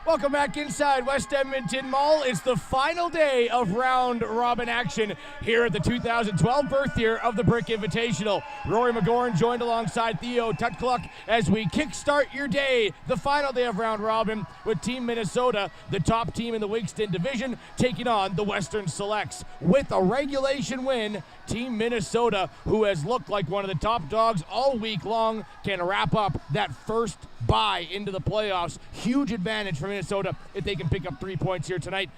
Welcome back inside West Edmonton Mall. It's the final day of round robin action here at the 2012 birth year of the Brick Invitational. Rory McGorn joined alongside Theo Tutcluck as we kickstart your day, the final day of round robin, with Team Minnesota, the top team in the Wigston division, taking on the Western Selects. With a regulation win, Team Minnesota, who has looked like one of the top dogs all week long, can wrap up that first bye into the playoffs. Huge advantage for Minnesota if they can pick up 3 points here tonight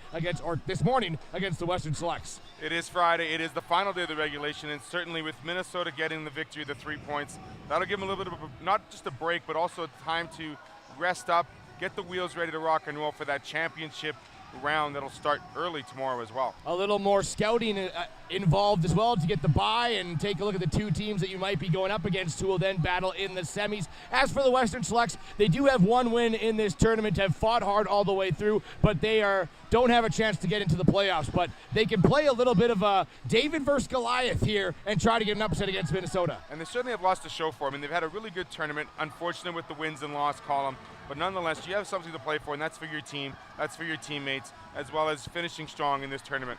or this morning against the Western Selects. It is Friday. It is the final day of the regulation, and certainly with Minnesota getting the victory, the 3 points, that'll give them a little bit of not just a break, but also time to rest up, get the wheels ready to rock and roll for that championship round that'll start early tomorrow as well. A little more scouting involved as well to get the bye and take a look at the two teams that you might be going up against who will then battle in the semis. As for the Western Selects, they do have one win in this tournament, have fought hard all the way through, but they don't have a chance to get into the playoffs. But they can play a little bit of a David versus Goliath here and try to get an upset against Minnesota. And they certainly have lost to show for. I mean, they've had a really good tournament, unfortunate with the wins and loss column, but nonetheless, you have something to play for, and that's for your team, that's for your teammates, as well as finishing strong in this tournament.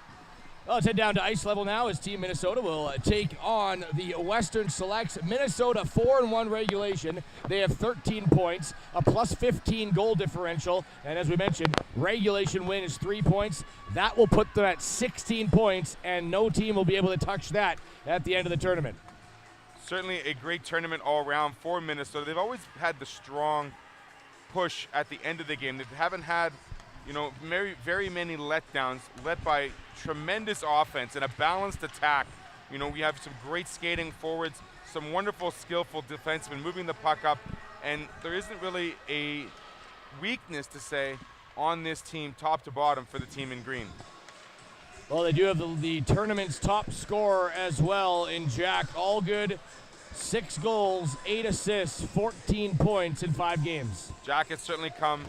Well, let's head down to ice level now as Team Minnesota will take on the Western Selects. Minnesota 4-1 regulation. They have 13 points, a plus 15 goal differential, and as we mentioned, regulation win is 3 points. That will put them at 16 points, and no team will be able to touch that at the end of the tournament. Certainly a great tournament all around for Minnesota. They've always had the strong push at the end of the game. They haven't had, very many letdowns, led by tremendous offense and a balanced attack. We have some great skating forwards, some wonderful, skillful defensemen moving the puck up, and there isn't really a weakness to say on this team, top to bottom, for the team in green. Well, they do have the tournament's top scorer as well in Jack Allgood. 6 goals, 8 assists, 14 points in 5 games. Jack has certainly come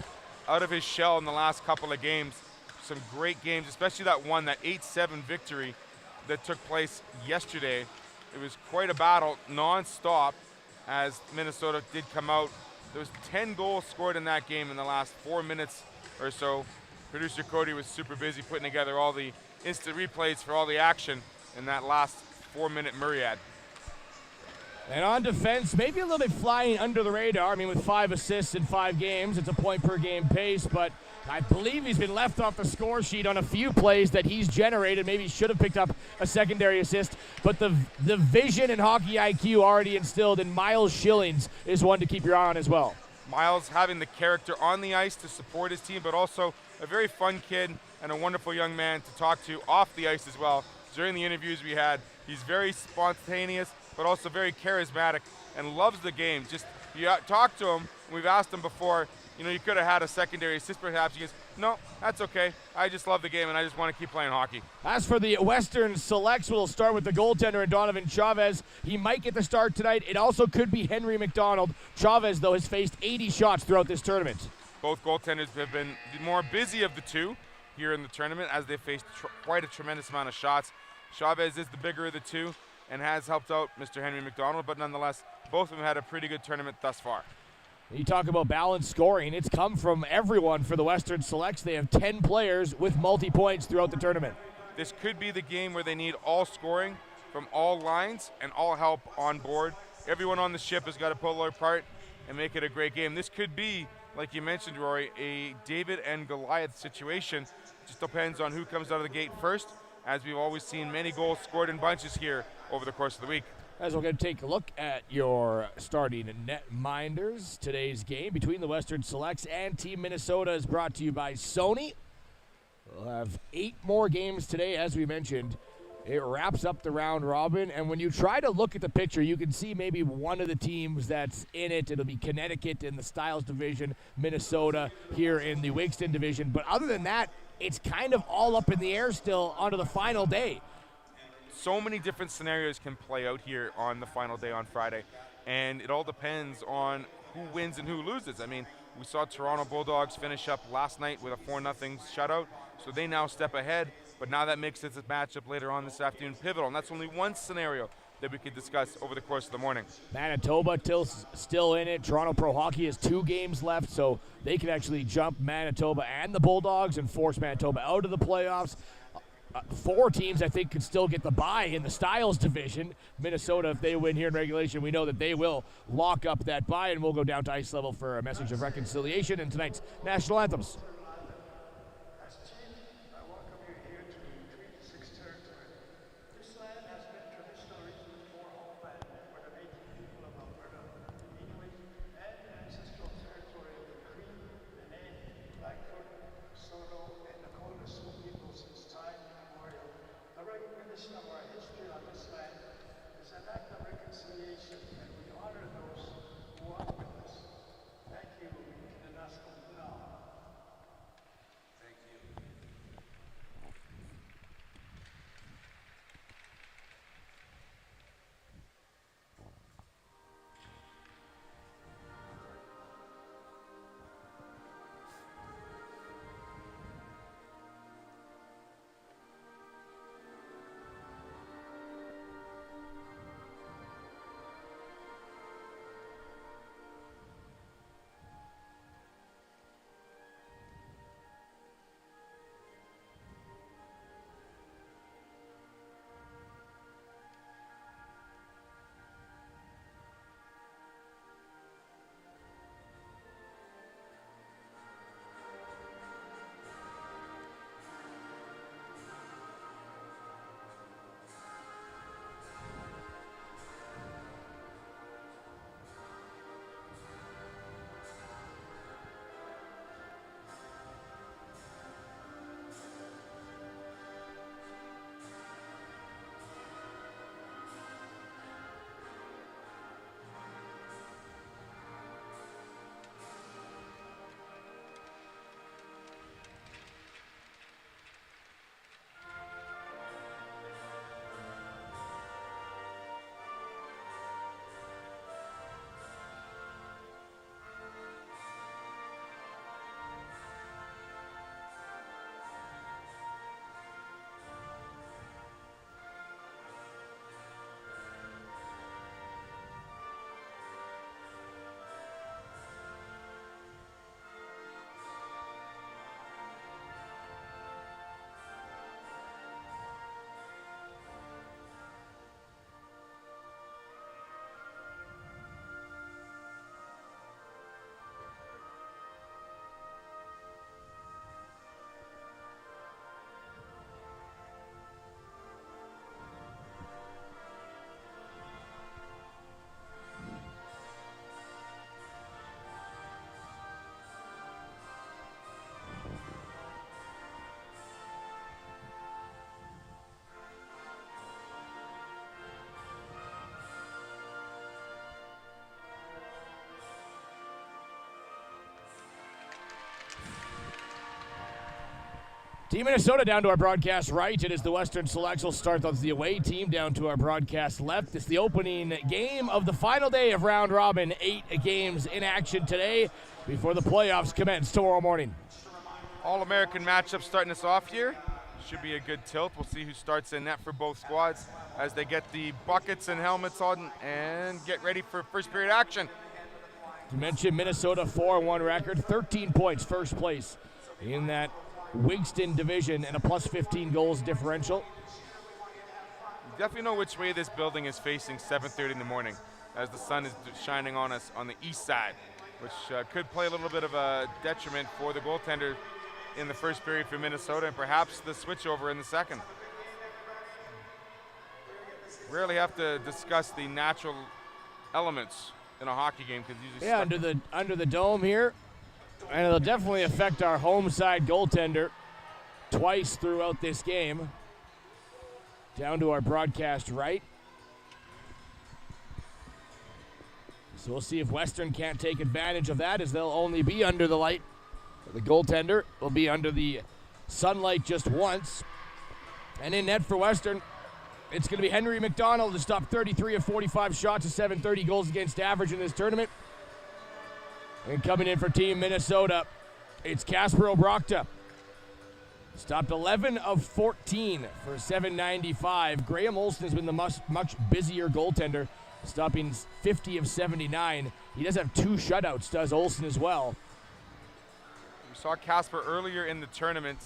out of his shell in the last couple of games. Some great games, especially that 8-7 victory that took place yesterday. It was quite a battle, non-stop, as Minnesota did come out. There was 10 goals scored in that game in the last 4 minutes or so. Producer Cody was super busy putting together all the instant replays for all the action in that last 4-minute myriad. And on defense, maybe a little bit flying under the radar. I mean, with 5 assists in 5 games, it's a point per game pace, but I believe he's been left off the score sheet on a few plays that he's generated. Maybe he should have picked up a secondary assist, but the vision and hockey IQ already instilled in Miles Schillings is one to keep your eye on as well. Miles having the character on the ice to support his team, but also a very fun kid and a wonderful young man to talk to off the ice as well. During the interviews we had, he's very spontaneous, but also very charismatic and loves the game. Just, you talk to him, we've asked him before, you could have had a secondary assist perhaps. He goes, no, that's okay. I just love the game and I just want to keep playing hockey. As for the Western Selects, we'll start with the goaltender, Donovan Chavez. He might get the start tonight. It also could be Henry McDonald. Chavez, though, has faced 80 shots throughout this tournament. Both goaltenders have been the more busy of the two here in the tournament as they faced quite a tremendous amount of shots. Chavez is the bigger of the two and has helped out Mr. Henry McDonald, but nonetheless, both of them had a pretty good tournament thus far. You talk about balanced scoring. It's come from everyone for the Western Selects. They have 10 players with multi-points throughout the tournament. This could be the game where they need all scoring from all lines and all help on board. Everyone on the ship has got to pull their part and make it a great game. This could be, like you mentioned, Rory, a David and Goliath situation. Just depends on who comes out of the gate first, as we've always seen many goals scored in bunches here over the course of the week. As we're going to take a look at your starting net minders, today's game between the Western Selects and Team Minnesota is brought to you by Sony. We'll have 8 more games today, as we mentioned. It wraps up the round robin, and when you try to look at the picture, you can see maybe one of the teams that's in it. It'll be Connecticut in the Styles division, Minnesota here in the Wigston division. But other than that, it's kind of all up in the air still onto the final day. So many different scenarios can play out here on the final day on Friday, and it all depends on who wins and who loses. I mean, we saw Toronto Bulldogs finish up last night with a 4-0 shutout, so they now step ahead, but now that makes it a matchup later on this afternoon pivotal, and that's only one scenario. that we could discuss over the course of the morning. Manitoba still in it. Toronto Pro Hockey has 2 games left, so they can actually jump Manitoba and the Bulldogs and force Manitoba out of the playoffs. 4 teams, I think, could still get the bye in the Styles division. Minnesota, if they win here in regulation, we know that they will lock up that bye, and we'll go down to ice level for a message of reconciliation in tonight's national anthems. Team Minnesota down to our broadcast right. It is the Western Selects will start as the away team down to our broadcast left. It's the opening game of the final day of round robin. 8 games in action today before the playoffs commence tomorrow morning. All-American matchup starting us off here. Should be a good tilt. We'll see who starts in net for both squads as they get the buckets and helmets on and get ready for first period action. You mentioned Minnesota 4-1 record, 13 points, first place in that Wigston division and a plus 15 goals differential. You definitely know which way this building is facing 7:30 in the morning as the sun is shining on us on the east side, which could play a little bit of a detriment for the goaltender in the first period for Minnesota and perhaps the switchover in the second. Rarely have to discuss the natural elements in a hockey game because usually under the dome here. And it'll definitely affect our home side goaltender twice throughout this game. Down to our broadcast right. So we'll see if Western can't take advantage of that as they'll only be under the light. The goaltender will be under the sunlight just once. And in net for Western, it's going to be Henry McDonald to stop 33 of 45 shots to 730 goals against average in this tournament. And coming in for Team Minnesota, it's Casper Obrochta. Stopped 11 of 14 for 795. Graham Olsen has been the much busier goaltender, stopping 50 of 79. He does have 2 shutouts, does Olsen as well. We saw Casper earlier in the tournament,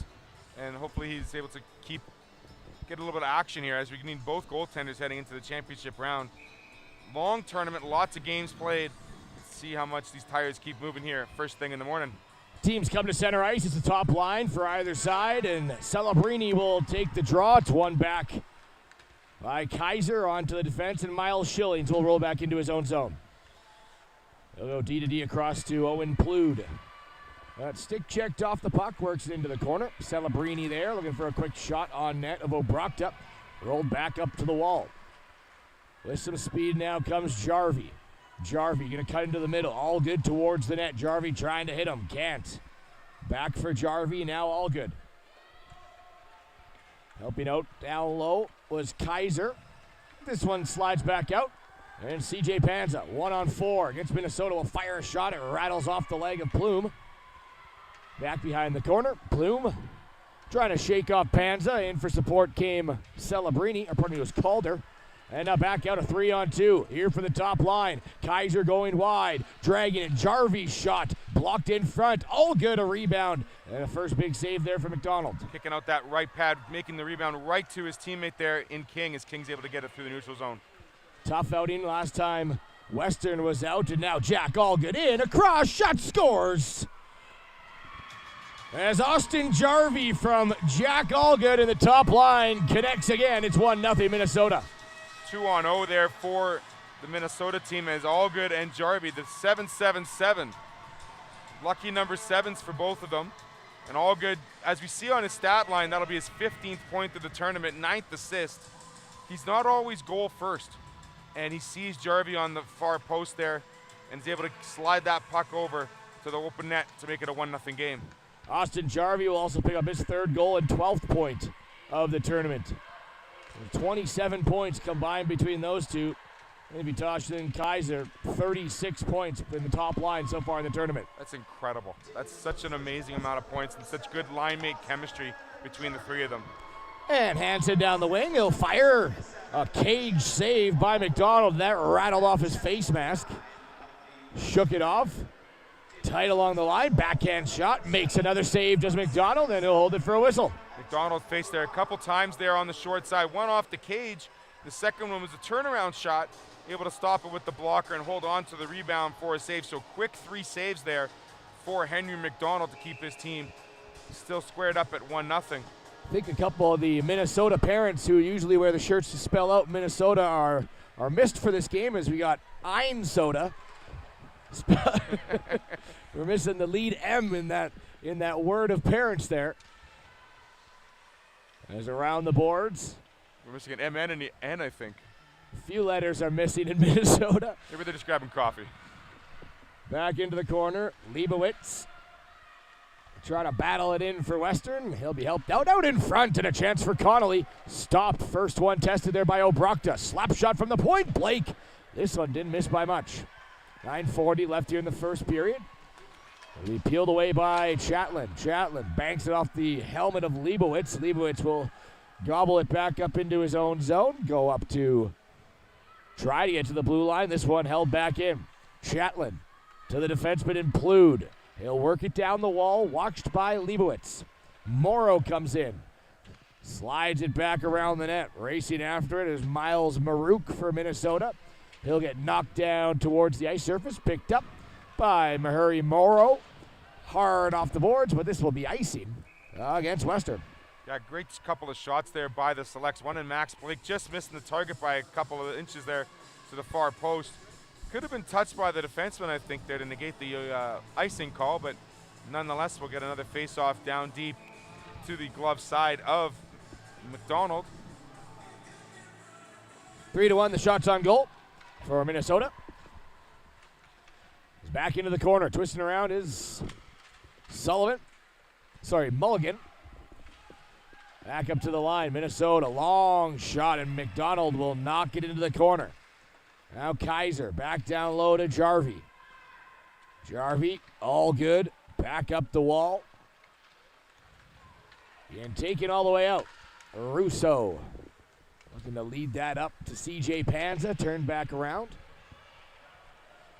and hopefully he's able to get a little bit of action here as we need both goaltenders heading into the championship round. Long tournament, lots of games played. Let's see how much these tires keep moving here first thing in the morning. Teams come to center ice. It's the top line for either side, and Celebrini will take the draw. It's one back by Kaiser onto the defense, and Miles Schillings will roll back into his own zone. He'll go D-to-D across to Owen Plood. That stick checked off the puck, works it into the corner. Celebrini there, looking for a quick shot on net of Obrachta. Rolled back up to the wall. With some speed now comes Jarvie. Jarvie going to cut into the middle. All good towards the net. Jarvie trying to hit him. Can't. Back for Jarvie. Now all good. Helping out down low was Kaiser. This one slides back out. And CJ Panza, 1-on-4 against Minnesota, will fire a shot. It rattles off the leg of Plume. Back behind the corner. Plume trying to shake off Panza. In for support came Celebrini. Or pardon me, it was Calder. And now back out a 3-on-2 here for the top line. Kaiser going wide, dragging it. Jarvie's shot blocked in front. All good, a rebound. And a first big save there for McDonald. Kicking out that right pad, making the rebound right to his teammate there in King as King's able to get it through the neutral zone. Tough outing last time Western was out, and now Jack Allgood in. Across, shot, scores. As Austin Jarvie from Jack Allgood in the top line connects again. It's 1-0 Minnesota. 2-on-0 there for the Minnesota team as Allgood and Jarvie, the 7-7-7. Lucky number 7s for both of them. And Allgood, as we see on his stat line, that'll be his 15th point of the tournament, 9th assist. He's not always goal first. And he sees Jarvie on the far post there and is able to slide that puck over to the open net to make it a 1-0 game. Austin Jarvie will also pick up his 3rd goal and 12th point of the tournament. 27 points combined between those two. Vitosh and Kaiser, 36 points in the top line so far in the tournament. That's incredible. That's such an amazing amount of points and such good line mate chemistry between the 3 of them. And Hansen down the wing. He'll fire a cage save by McDonald. That rattled off his face mask. Shook it off. Tight along the line. Backhand shot. Makes another save, does McDonald, and he'll hold it for a whistle. McDonald faced there a couple times there on the short side. One off the cage. The second one was a turnaround shot. Able to stop it with the blocker and hold on to the rebound for a save. So quick 3 saves there for Henry McDonald to keep his team still squared up at 1-0. I think a couple of the Minnesota parents who usually wear the shirts to spell out Minnesota are missed for this game as we got Ein Soda. We're missing the lead M in that word of parents there. As around the boards. We're missing an M and an N, I think. A few letters are missing in Minnesota. Maybe they're just grabbing coffee. Back into the corner. Leibowitz trying to battle it in for Western. He'll be helped out in front, and a chance for Connolly. Stopped. First one tested there by Obrachta. Slap shot from the point. Blake. This one didn't miss by much. 9:40 left here in the first period. It'll be peeled away by Chatlin. Chatlin banks it off the helmet of Leibowitz. Leibowitz will gobble it back up into his own zone. Go up to try to get to the blue line. This one held back in. Chatlin to the defenseman in Plood. He'll work it down the wall, watched by Leibowitz. Morrow comes in. Slides it back around the net. Racing after it is Miles Marouk for Minnesota. He'll get knocked down towards the ice surface. Picked up by Mahuri Morrow. Hard off the boards, but this will be icing against Western. Yeah, great couple of shots there by the selects. One in Max Blake, just missing the target by a couple of inches there to the far post. Could have been touched by the defenseman, I think, there to negate the icing call, but nonetheless, we'll get another face-off down deep to the glove side of McDonald. 3-1, the shots on goal for Minnesota. He's back into the corner. Twisting around is Mulligan. Back up to the line. Minnesota, long shot, and McDonald will knock it into the corner. Now Kaiser, back down low to Jarvie. Jarvie, all good. Back up the wall. And taken all the way out. Russo looking to lead that up to CJ Panza. Turned back around.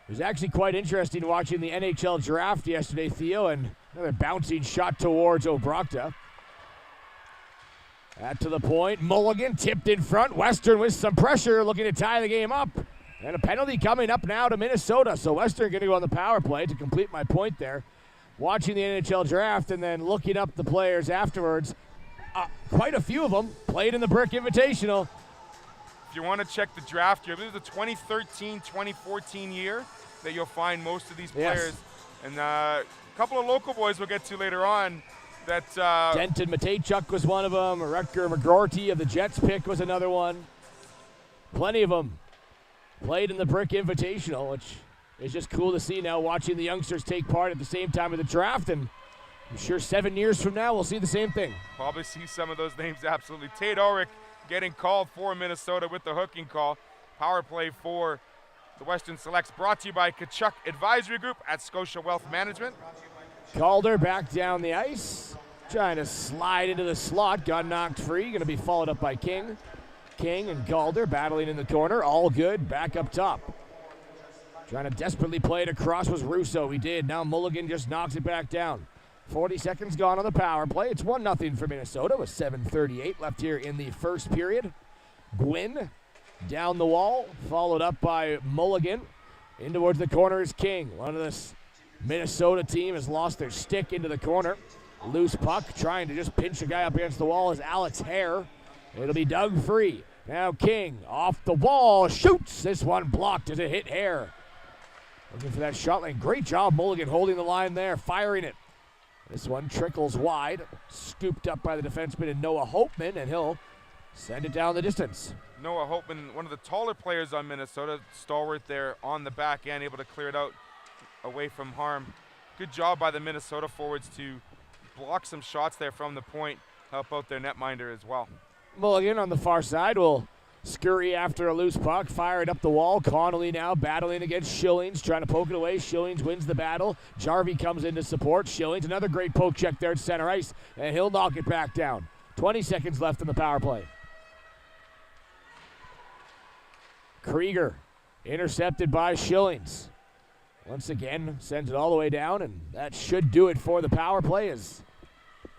It was actually quite interesting watching the NHL draft yesterday, Theo, and another bouncing shot towards Obrochta. That to the point. Mulligan tipped in front. Western with some pressure looking to tie the game up. And a penalty coming up now to Minnesota. So Western going to go on the power play to complete my point there. Watching the NHL draft and then looking up the players afterwards. Quite a few of them played in the Brick Invitational. If you want to check the draft year, this is the 2013-2014 year that you'll find most of these players. Yes. And a couple of local boys we'll get to later on. Denton Matejchuk was one of them. Rutger McGroarty of the Jets pick was another one. Plenty of them played in the Brick Invitational, which is just cool to see now, watching the youngsters take part at the same time of the draft. And I'm sure 7 years from now we'll see the same thing. Probably see some of those names, absolutely. Tate Ulrich getting called for Minnesota with the hooking call. Power play for the Western Selects, brought to you by Kachuk Advisory Group at Scotia Wealth Management. Calder back down the ice, trying to slide into the slot, got knocked free, going to be followed up by King. King and Calder battling in the corner, all good, back up top. Trying to desperately play it across was Russo, he did, now Mulligan just knocks it back down. 40 seconds gone on the power play, it's 1-0 for Minnesota with 7:38 left here in the first period. Gwynn down the wall, followed up by Mulligan. In towards the corner is King. One of this Minnesota team has lost their stick into the corner. Loose puck, trying to just pinch a guy up against the wall is Alex Hare. It'll be dug free. Now King off the wall, shoots. This one blocked as it hit Hare. Looking for that shot lane. Great job, Mulligan, holding the line there, firing it. This one trickles wide, scooped up by the defenseman and Noah Hopeman, and he'll send it down the distance. Noah Hopeman, one of the taller players on Minnesota, stalwart there on the back end, able to clear it out away from harm. Good job by the Minnesota forwards to block some shots there from the point, help out their netminder as well. Mulligan on the far side will scurry after a loose puck, fire it up the wall. Connolly now battling against Schillings, trying to poke it away. Schillings wins the battle. Jarvie comes in to support Schillings. Another great poke check there at center ice, and he'll knock it back down. 20 seconds left in the power play. Krieger intercepted by Schillings. Once again, sends it all the way down, and that should do it for the power play as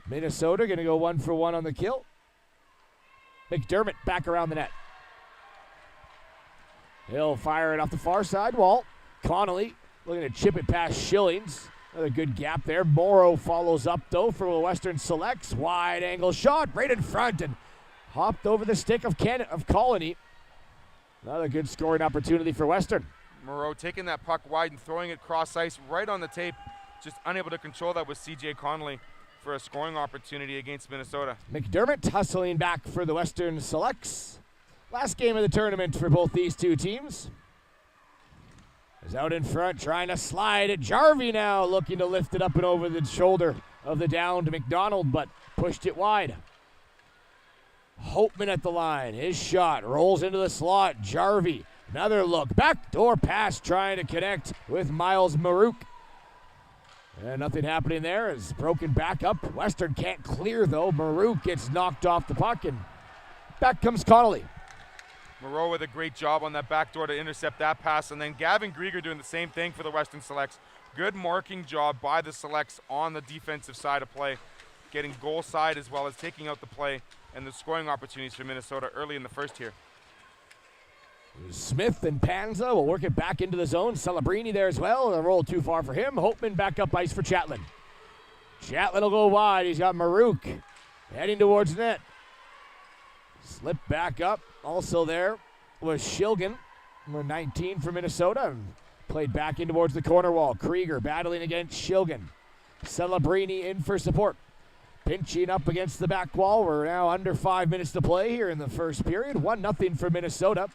Minnesota going to go 1-for-1 on the kill. McDermott back around the net. He'll fire it off the far side wall. Connolly looking to chip it past Schillings. Another good gap there. Morrow follows up, though, for the Western Selects. Wide angle shot right in front and hopped over the stick of Colony. Another good scoring opportunity for Western. Moreau taking that puck wide and throwing it cross ice right on the tape. Just unable to control that with C.J. Connolly for a scoring opportunity against Minnesota. McDermott hustling back for the Western Selects. Last game of the tournament for both these two teams. Is out in front, trying to slide it. Jarvie now looking to lift it up and over the shoulder of the downed McDonald, but pushed it wide. Hopeman at the line. His shot rolls into the slot. Jarvie, another look. Backdoor pass trying to connect with Miles Marouk. And nothing happening there. Is broken back up. Western can't clear, though. Marouk gets knocked off the puck, and back comes Connolly. Moreau with a great job on that backdoor to intercept that pass, and then Gavin Grieger doing the same thing for the Western Selects. Good marking job by the Selects on the defensive side of play, getting goal side as well as taking out the play and the scoring opportunities for Minnesota early in the first here. Smith and Panza will work it back into the zone. Celebrini there as well. A roll too far for him. Hopeman back up ice for Chatelain. Chatelain will go wide. He's got Marouk heading towards net. Slip back up. Also there was Shilgan, number 19 for Minnesota. Played back in towards the corner wall. Krieger battling against Shilgan. Celebrini in for support. Pinching up against the back wall. We're now under 5 minutes to play here in the first period. 1-0 for Minnesota.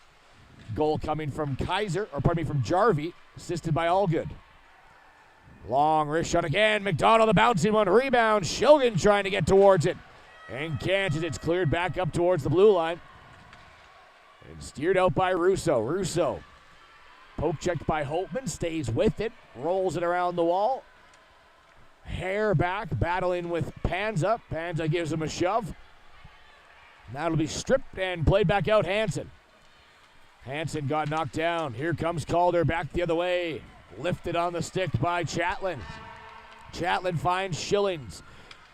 Goal coming from from Jarvie, assisted by Allgood. Long wrist shot again. McDonald the bouncing one. Rebound. Shilgan trying to get towards it. And can't as it's cleared back up towards the blue line. And steered out by Russo. Russo, poke checked by Holtman, stays with it. Rolls it around the wall. Hare back, battling with Panza. Panza gives him a shove. That'll be stripped and played back out. Hansen got knocked down. Here comes Calder back the other way. Lifted on the stick by Chatelain. Chatelain finds Shillings.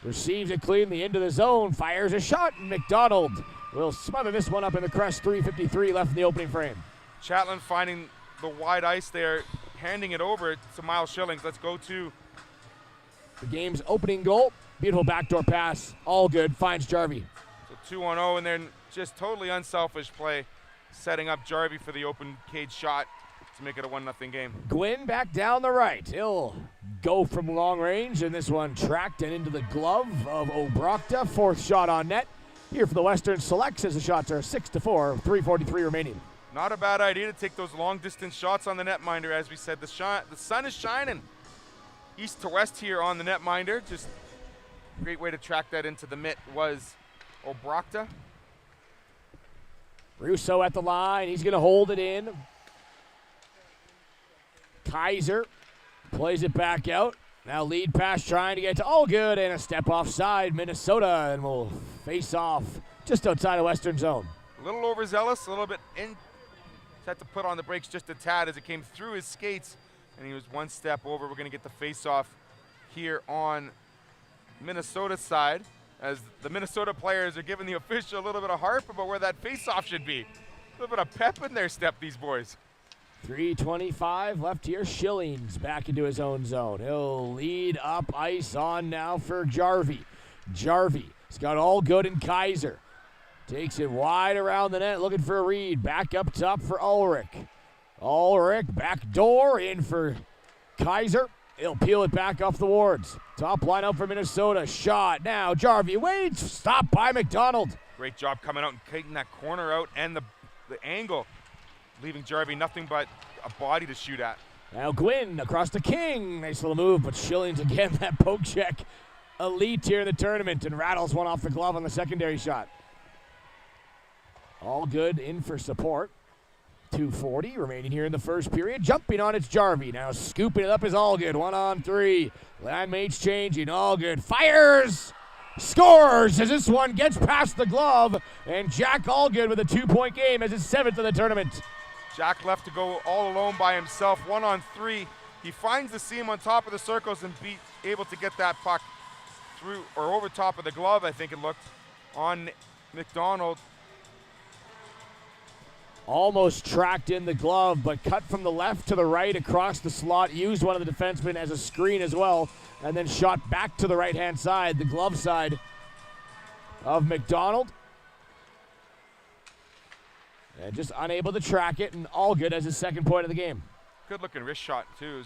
Receives it cleanly into the zone. Fires a shot. And McDonald will smother this one up in the crest. 3:53 left in the opening frame. Chatelain finding the wide ice there, handing it over to Miles Shillings. Let's go to the game's opening goal. Beautiful backdoor pass. All good. Finds Jarvie. So 2-1-0, and then just totally unselfish play, setting up Jarvie for the open cage shot to make it a 1-0 game. Gwynn back down the right. He'll go from long range, and this one tracked and into the glove of Obrochta. Fourth shot on net. Here for the Western Selects as the shots are 6-4, 3:43 remaining. Not a bad idea to take those long-distance shots on the netminder. As we said, the sun is shining east to west here on the netminder. Just a great way to track that into the mitt was Obrochta. Russo at the line. He's going to hold it in. Kaiser plays it back out. Now lead pass trying to get to Allgood, and a step offside Minnesota, and will face off just outside of Western zone. A little overzealous, a little bit in. Had to put on the brakes just a tad as it came through his skates, and he was one step over. We're going to get the face-off here on Minnesota's side, as the Minnesota players are giving the official a little bit of harp about where that face-off should be. A little bit of pep in their step, these boys. 3:25 left here. Shillings back into his own zone. He'll lead up ice on now for Jarvie. Jarvie's got Allgood and Kaiser. Takes it wide around the net, looking for a read. Back up top for Ulrich. Ulrich, back door in for Kaiser. He'll peel it back off the wards. Top line out for Minnesota. Shot now. Jarvie waits. Stopped by McDonald. Great job coming out and taking that corner out and the angle, leaving Jarvie nothing but a body to shoot at. Now Gwynn across to King. Nice little move, but Shillings again, that poke check. Elite here in the tournament, and rattles one off the glove on the secondary shot. Allgood in for support. 2:40 remaining here in the first period. Jumping on it's Jarvie. Now scooping it up is Allgood. 1-on-3. Landmates changing. Allgood fires. Scores as this one gets past the glove. And Jack Allgood with a 2-point game as his 7th of the tournament. Jack left to go all alone by himself. 1-on-3. He finds the seam on top of the circles and able to get that puck through or over top of the glove, I think it looked, on McDonald. Almost tracked in the glove, but cut from the left to the right across the slot. Used one of the defensemen as a screen as well, and then shot back to the right-hand side, the glove side of McDonald. And just unable to track it, and Allgood as his 2nd point of the game. Good-looking wrist shot, too.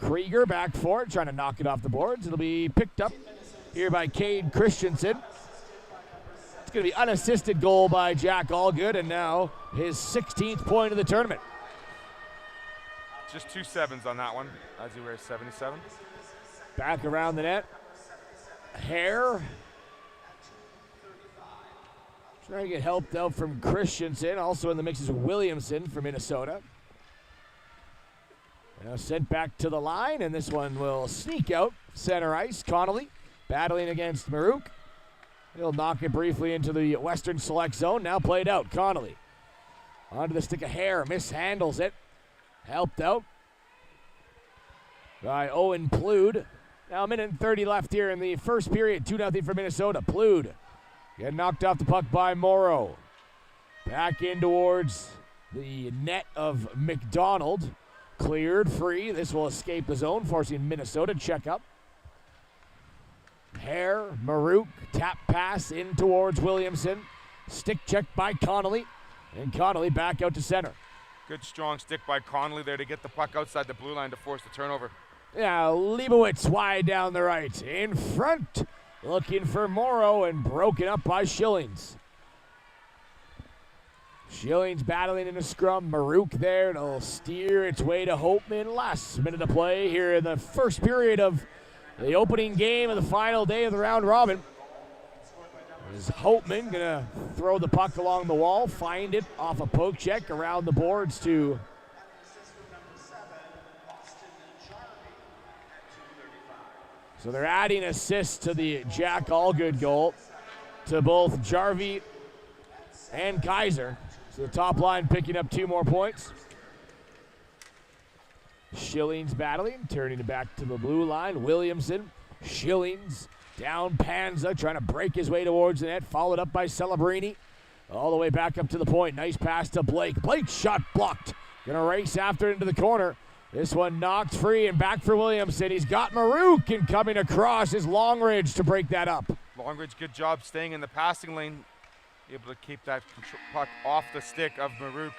Krieger back for it, trying to knock it off the boards. It'll be picked up here by Cade Christensen. It's going to be unassisted goal by Jack Allgood, and now his 16th point of the tournament. Just 2 sevens on that one, as he wears 77. Back around the net. Hare. Trying to get helped out from Christensen. Also in the mix is Williamson from Minnesota. Now sent back to the line, and this one will sneak out center ice. Connolly battling against Marouk. He'll knock it briefly into the Western Select zone. Now played out. Connolly onto the stick of Hare. Mishandles it. Helped out by Owen Plude. Now a minute and 30 left here in the first period. 2-0 for Minnesota. Plude getting knocked off the puck by Morrow. Back in towards the net of McDonald. Cleared free. This will escape the zone, forcing Minnesota to check up. Hare, Marouk, tap pass in towards Williamson. Stick check by Connolly. And Connolly back out to center. Good strong stick by Connolly there to get the puck outside the blue line to force the turnover. Now Leibowitz wide down the right. In front. Looking for Morrow and broken up by Shillings. Shillings battling in a scrum. Marouk there. It'll steer its way to Hopeman. Last minute of play here in the first period of the opening game of the final day of the round robin. Is Hopeman gonna throw the puck along the wall, find it off a poke check around the boards to So they're adding assists to the Jack Allgood goal to both Jarvie and Kaiser. So the top line picking up 2 more points. Schilling's battling, turning it back to the blue line. Williamson, Schilling's down Panza, trying to break his way towards the net, followed up by Celebrini. All the way back up to the point. Nice pass to Blake. Blake's shot blocked. Gonna race after it into the corner. This one knocked free and back for Williamson. He's got Marouk, and coming across is Longridge to break that up. Longridge, good job staying in the passing lane. Able to keep that puck off the stick of Marouk,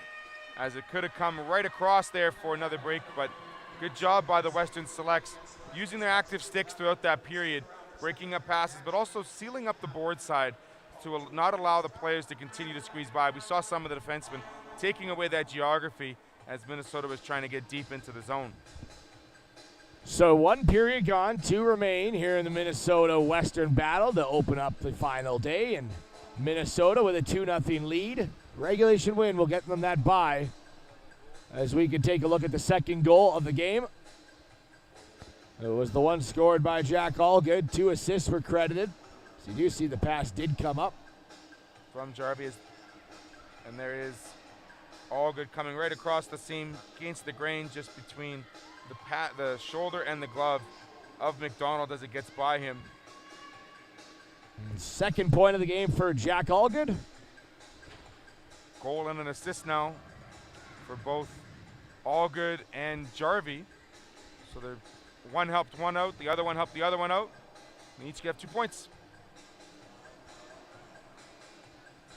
as it could have come right across there for another break, but good job by the Western Selects, using their active sticks throughout that period, breaking up passes, but also sealing up the board side to not allow the players to continue to squeeze by. We saw some of the defensemen taking away that geography as Minnesota was trying to get deep into the zone. So 1 period gone, 2 remain here in the Minnesota Western battle to open up the final day, and Minnesota with a 2-0 lead. Regulation win will get them that bye, as we can take a look at the second goal of the game. It was the one scored by Jack Allgood. 2 assists were credited. So you do see the pass did come up from Jarvie, and there is Allgood coming right across the seam against the grain, just between the shoulder and the glove of McDonald as it gets by him. Second point of the game for Jack Allgood. Goal and an assist now for both Allgood and Jarvie. So they're one helped one out, the other one helped the other one out. They each get 2 points.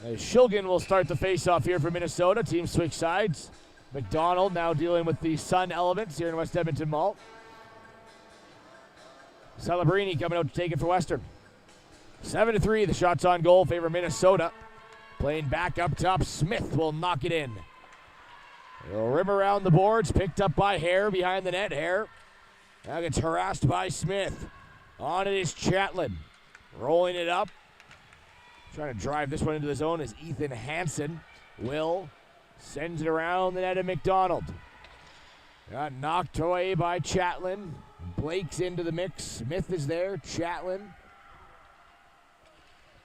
Shilgan will start the face-off here for Minnesota. Team switch sides. McDonald now dealing with the sun elements here in West Edmonton Mall. Celebrini coming out to take it for Western. 7-3, the shots on goal favor Minnesota. Playing back up top, Smith will knock it in. It'll rim around the boards, picked up by Hare behind the net. Hare now gets harassed by Smith. On it is Chatlin. Rolling it up. Trying to drive this one into the zone is Ethan Hansen. Will sends it around the net of McDonald. Got knocked away by Chatlin. Blake's into the mix. Smith is there. Chatlin.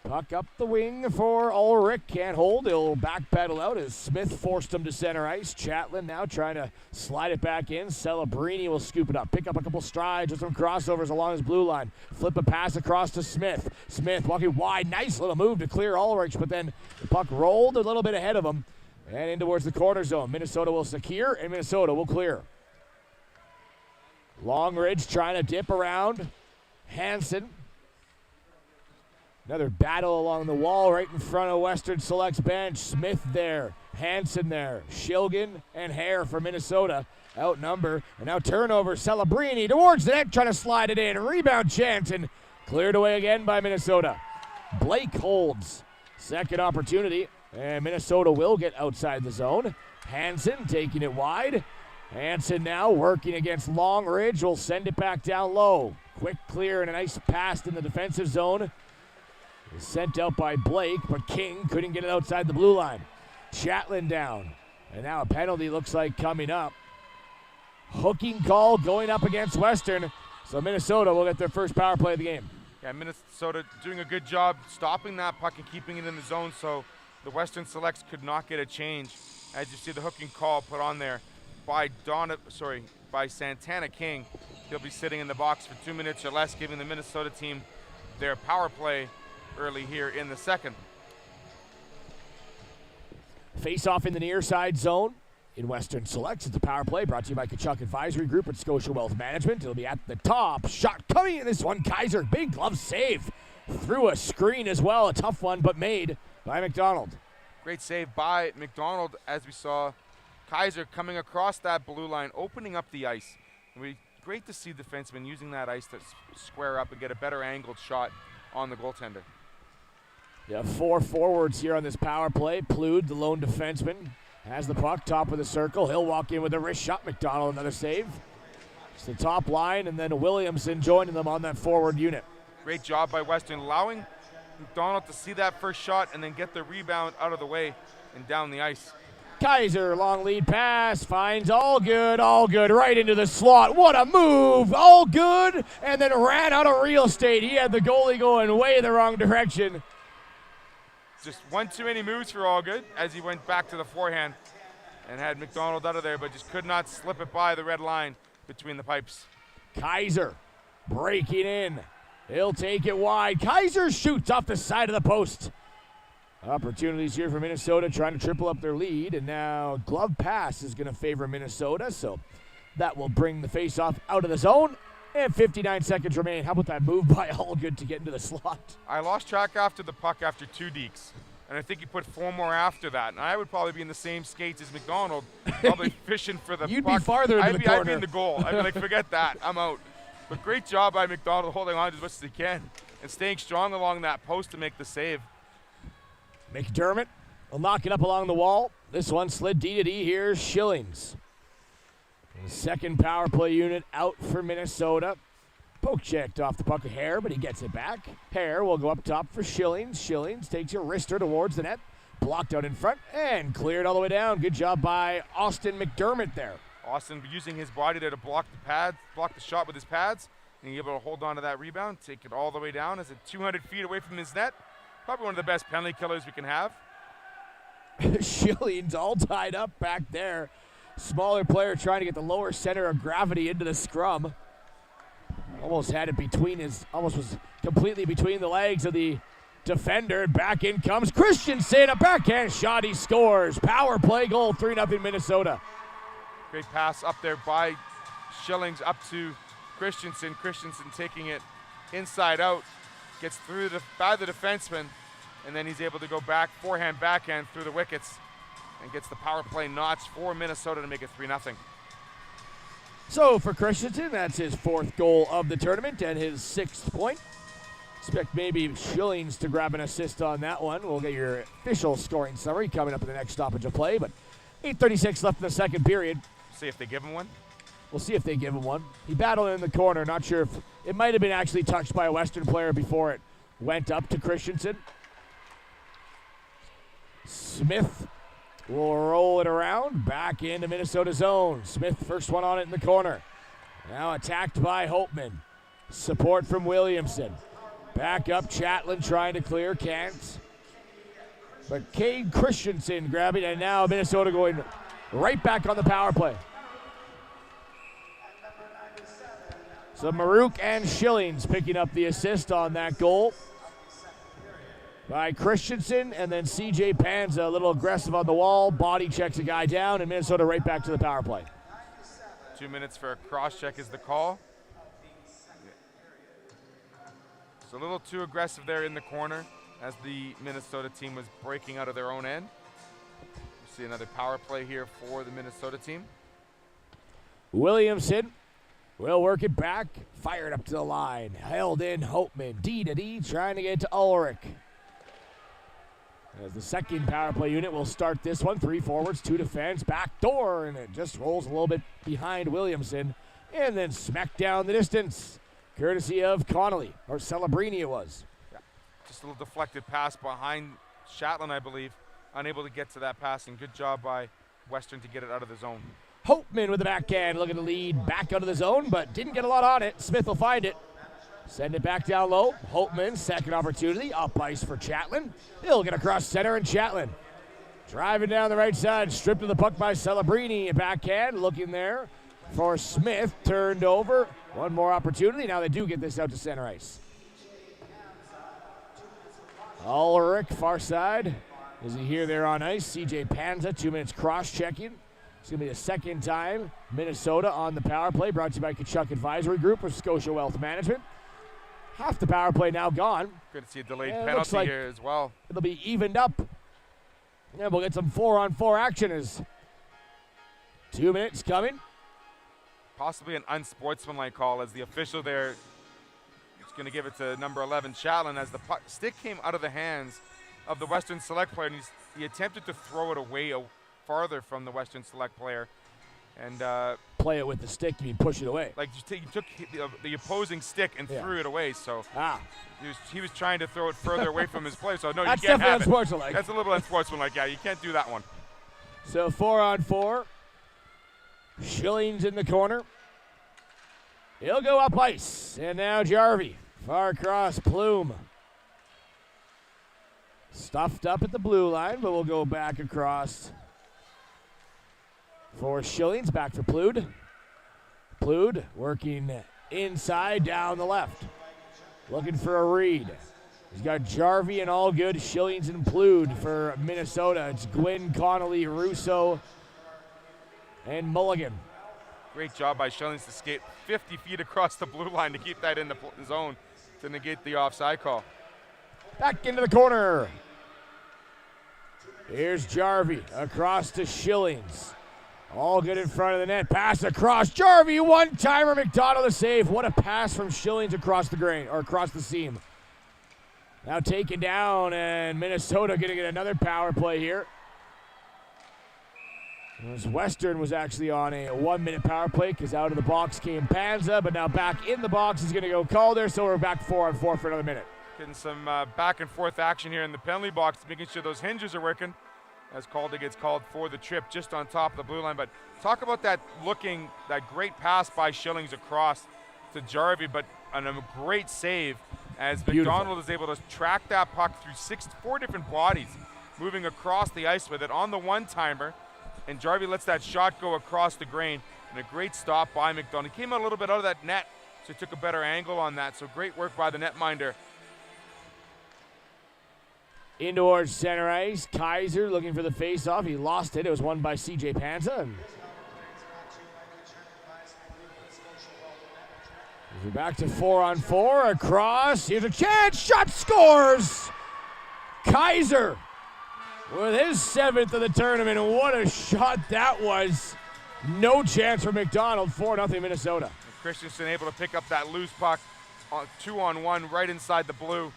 Puck up the wing for Ulrich. Can't hold. He'll backpedal out as Smith forced him to center ice. Chatlin now trying to slide it back in. Celebrini will scoop it up. Pick up a couple strides with some crossovers along his blue line. Flip a pass across to Smith. Smith walking wide. Nice little move to clear Ulrich, but then the puck rolled a little bit ahead of him and in towards the corner zone. Minnesota will secure and Minnesota will clear. Longridge trying to dip around. Hansen. Another battle along the wall right in front of Western Select's bench. Smith there, Hansen there, Shilgan and Hare for Minnesota. Outnumber, and now turnover. Celebrini towards the net, trying to slide it in. Rebound chance, and cleared away again by Minnesota. Blake holds. Second opportunity, and Minnesota will get outside the zone. Hansen taking it wide. Hansen now working against Longridge. Will send it back down low. Quick clear and a nice pass in the defensive zone. Sent out by Blake, but King couldn't get it outside the blue line. Chatlin down. And now a penalty looks like coming up. Hooking call going up against Western. So Minnesota will get their first power play of the game. Yeah, Minnesota doing a good job stopping that puck and keeping it in the zone so the Western Selects could not get a change. As you see the hooking call put on there by by Santana King. He'll be sitting in the box for 2 minutes or less, giving the Minnesota team their power play early here in the second. Face off in the near side zone in Western Selects. It's a power play brought to you by Kachuk Advisory Group and Scotia Wealth Management. It'll be at the top. Shot coming in this one. Kaiser, big glove save. Through a screen as well. A tough one, but made by McDonald. Great save by McDonald as we saw Kaiser coming across that blue line, opening up the ice. Great to see defensemen using that ice to square up and get a better angled shot on the goaltender. Yeah, 4 forwards here on this power play. Plude, the lone defenseman, has the puck, top of the circle. He'll walk in with a wrist shot. McDonald, another save. It's the top line, and then Williamson joining them on that forward unit. Great job by Western, allowing McDonald to see that first shot and then get the rebound out of the way and down the ice. Kaiser, long lead pass, finds all good, right into the slot. What a move, all good, and then ran out of real estate. He had the goalie going way the wrong direction. Just one too many moves for all good as he went back to the forehand and had McDonald out of there, but just could not slip it by the red line between the pipes. Kaiser breaking in. He'll take it wide. Kaiser shoots off the side of the post. Opportunities here for Minnesota trying to triple up their lead, and now glove pass is going to favor Minnesota, so that will bring the faceoff out of the zone, and 59 seconds remain. How about that move by Allgood to get into the slot? I lost track after the puck after 2 dekes, and I think he put 4 more after that, and I would probably be in the same skates as McDonald, probably fishing for the You'd puck. be farther into the corner. I'd be in the goal. I'd be like, forget that, I'm out. But great job by McDonald holding on as much as he can and staying strong along that post to make the save. McDermott will knock it up along the wall. This one slid D to D. Here's Schillings. The second power play unit out for Minnesota. Poke checked off the puck of Hare, but he gets it back. Hare will go up top for Schillings. Schillings takes a wrister towards the net. Blocked out in front and cleared all the way down. Good job by Austin McDermott there. Austin using his body there to block the shot with his pads, and he's able to hold on to that rebound, take it all the way down as it's 200 feet away from his net. Probably one of the best penalty killers we can have. Schillings all tied up back there. Smaller player trying to get the lower center of gravity into the scrum. Almost had it almost was completely between the legs of the defender. Back in comes Christensen, a backhand shot, he scores. Power play goal, 3-0 Minnesota. Great pass up there by Schillings up to Christensen. Christensen taking it inside out. Gets through by the defenseman, and then he's able to go back, forehand, backhand through the wickets, and gets the power play notch for Minnesota to make it 3-0. So for Christensen, that's his 4th goal of the tournament and his 6th point. Expect maybe Schillings to grab an assist on that one. We'll get your official scoring summary coming up in the next stoppage of play, but 8:36 left in the second period. See if they give him one. We'll see if they give him one. He battled in the corner. Not sure if it might have been actually touched by a Western player before it went up to Christensen. Smith will roll it around back into Minnesota zone. Smith first one on it in the corner. Now attacked by Holtman. Support from Williamson. Back up Chatelain trying to clear. Can't. But Cade Christensen grabbing, and now Minnesota going right back on the power play. So Maruk and Schillings picking up the assist on that goal by Christensen, and then C.J. Panza a little aggressive on the wall, body checks a guy down, and Minnesota right back to the power play. 2 minutes for a cross check is the call. It's a little too aggressive there in the corner as the Minnesota team was breaking out of their own end. We see another power play here for the Minnesota team. Williamson will work it back, fired up to the line, held in Holtman, D to D, trying to get to Ulrich. As the second power play unit will start this one, 3 forwards, 2 defense, back door, and it just rolls a little bit behind Williamson, and then smacked down the distance, courtesy of Connolly, or Celebrini it was. Yeah. Just a little deflected pass behind Chatelain, I believe, unable to get to that pass, and good job by Western to get it out of the zone. Holtman with the backhand, looking to lead back out of the zone, but didn't get a lot on it. Smith will find it. Send it back down low. Holtman, second opportunity, up ice for Chatelain. He'll get across center, and Chatelain driving down the right side, stripped of the puck by Celebrini. Backhand, looking there for Smith, turned over. One more opportunity. Now they do get this out to center ice. Ulrich, far side. Is he here there on ice? C.J. Panza, 2 minutes cross-checking. It's going to be the second time Minnesota on the power play, brought to you by Kachuk Advisory Group with Scotia Wealth Management. Half the power play now gone. Good to see a delayed penalty like here as well. It'll be evened up. And we'll get some 4-on-4 action as 2 minutes coming. Possibly an unsportsmanlike call as the official there is going to give it to number 11, Chatelain, as the puck, stick came out of the hands of the Western Select player, and he attempted to throw it away farther from the Western Select player. And play it with the stick, you mean push it away. Like you took the opposing stick and threw it away. So he was trying to throw it further away from his player. So no, that's you can't have it. Unsportsmanlike. That's a little unsportsmanlike. Yeah, you can't do that one. So 4-on-4. Schillings in the corner. He'll go up ice. And now Jarvie. Far across, Plume. Stuffed up at the blue line, but we'll go back across for Schillings. Back for Plude. Plude working inside down the left. Looking for a read. He's got Jarvie and all good. Schillings and Plude for Minnesota. It's Gwynn, Connolly, Russo, and Mulligan. Great job by Schillings to skate 50 feet across the blue line to keep that in the zone to negate the offside call. Back into the corner. Here's Jarvie across to Schillings. All good in front of the net. Pass across. Jarvie, one-timer. McDonald a save. What a pass from Schillings across the grain, or across the seam. Now taken down, and Minnesota going to get another power play here. Western was actually on a 1-minute power play because out of the box came Panza, but now back in the box is going to go Calder, so we're back 4-on-4 for another minute. Getting some back and forth action here in the penalty box, making sure those hinges are working as Calder gets called for the trip just on top of the blue line. But talk about that great pass by Schillings across to Jarvie, but a great save as Beautiful. McDonald is able to track that puck through 4 different bodies, moving across the ice with it on the one-timer. And Jarvie lets that shot go across the grain, and a great stop by McDonald. He came out a little bit out of that net, so he took a better angle on that. So great work by the netminder. In towards center ice. Kaiser looking for the face-off. He lost it. It was won by C.J. Panza. We're back to 4-on-4. Across. Here's a chance. Shot scores. Kaiser with his 7th of the tournament. And what a shot that was. No chance for McDonald. 4-0 Minnesota. And Christensen able to pick up that loose puck on 2-on-1 right inside the blue.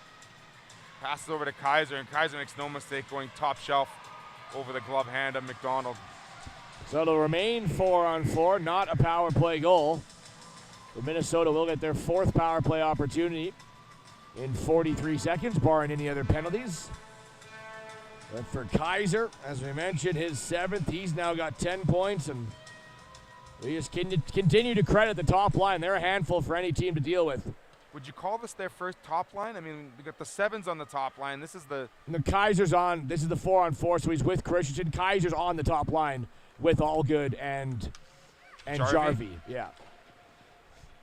Passes over to Kaiser, and Kaiser makes no mistake going top shelf over the glove hand of McDonald. So it'll remain 4-on-4, not a power play goal. But Minnesota will get their 4th power play opportunity in 43 seconds, barring any other penalties. But for Kaiser, as we mentioned, his 7th, he's now got 10 points, and we just continue to credit the top line. They're a handful for any team to deal with. Would you call this their first top line? I mean, we got the 7s on the top line. This is the Kaiser's on. This is the 4-on-4, so he's with Christensen. Kaiser's on the top line with Allgood and Jarvie. Yeah.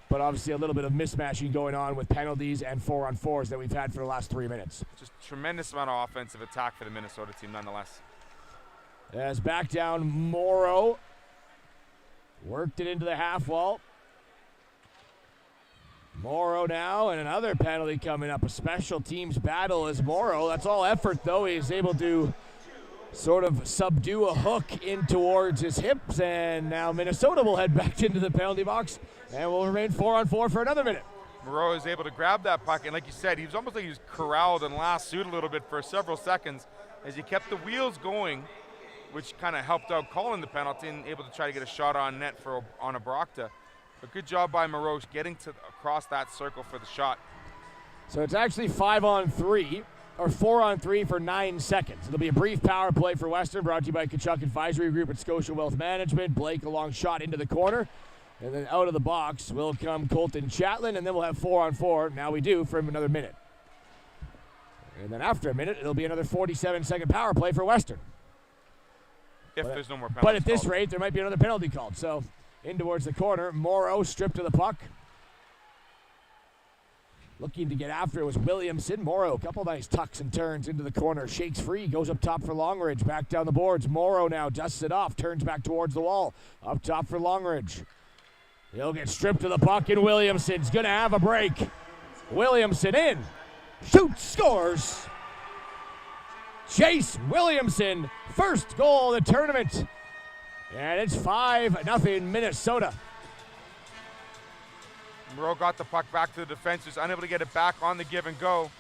But obviously a little bit of mismatching going on with penalties and 4-on-4s that we've had for the last 3 minutes. Just tremendous amount of offensive attack for the Minnesota team nonetheless. As back down Morrow. Worked it into the half wall. Morrow now, and another penalty coming up. A special teams battle as Morrow. That's all effort, though. He's able to sort of subdue a hook in towards his hips, and now Minnesota will head back into the penalty box, and will remain 4-on-4 for another minute. Moreau is able to grab that puck, and like you said, he was almost like he was corralled and lassoed a little bit for several seconds as he kept the wheels going, which kind of helped out calling the penalty and able to try to get a shot on net on Abrocta. But good job by Moreau getting across that circle for the shot. So it's actually 5-on-3, or 4-on-3 for 9 seconds. It'll be a brief power play for Western, brought to you by Kachuk Advisory Group at Scotia Wealth Management. Blake, a long shot into the corner. And then out of the box will come Colton Chatlin, and then we'll have 4-on-4. Now we do for another minute. And then after a minute, it'll be another 47-second power play for Western. If there's no more penalties. But at this rate, there might be another penalty called. So in towards the corner, Morrow stripped to the puck. Looking to get after it was Williamson. Morrow, a couple nice tucks and turns into the corner. Shakes free, goes up top for Longridge. Back down the boards. Morrow now dusts it off, turns back towards the wall. Up top for Longridge. He'll get stripped to the puck, and Williamson's going to have a break. Williamson in. Shoots, scores. Chase Williamson, first goal of the tournament. And it's 5-0 Minnesota. Moreau got the puck back to the defense, was unable to get it back on the give and go.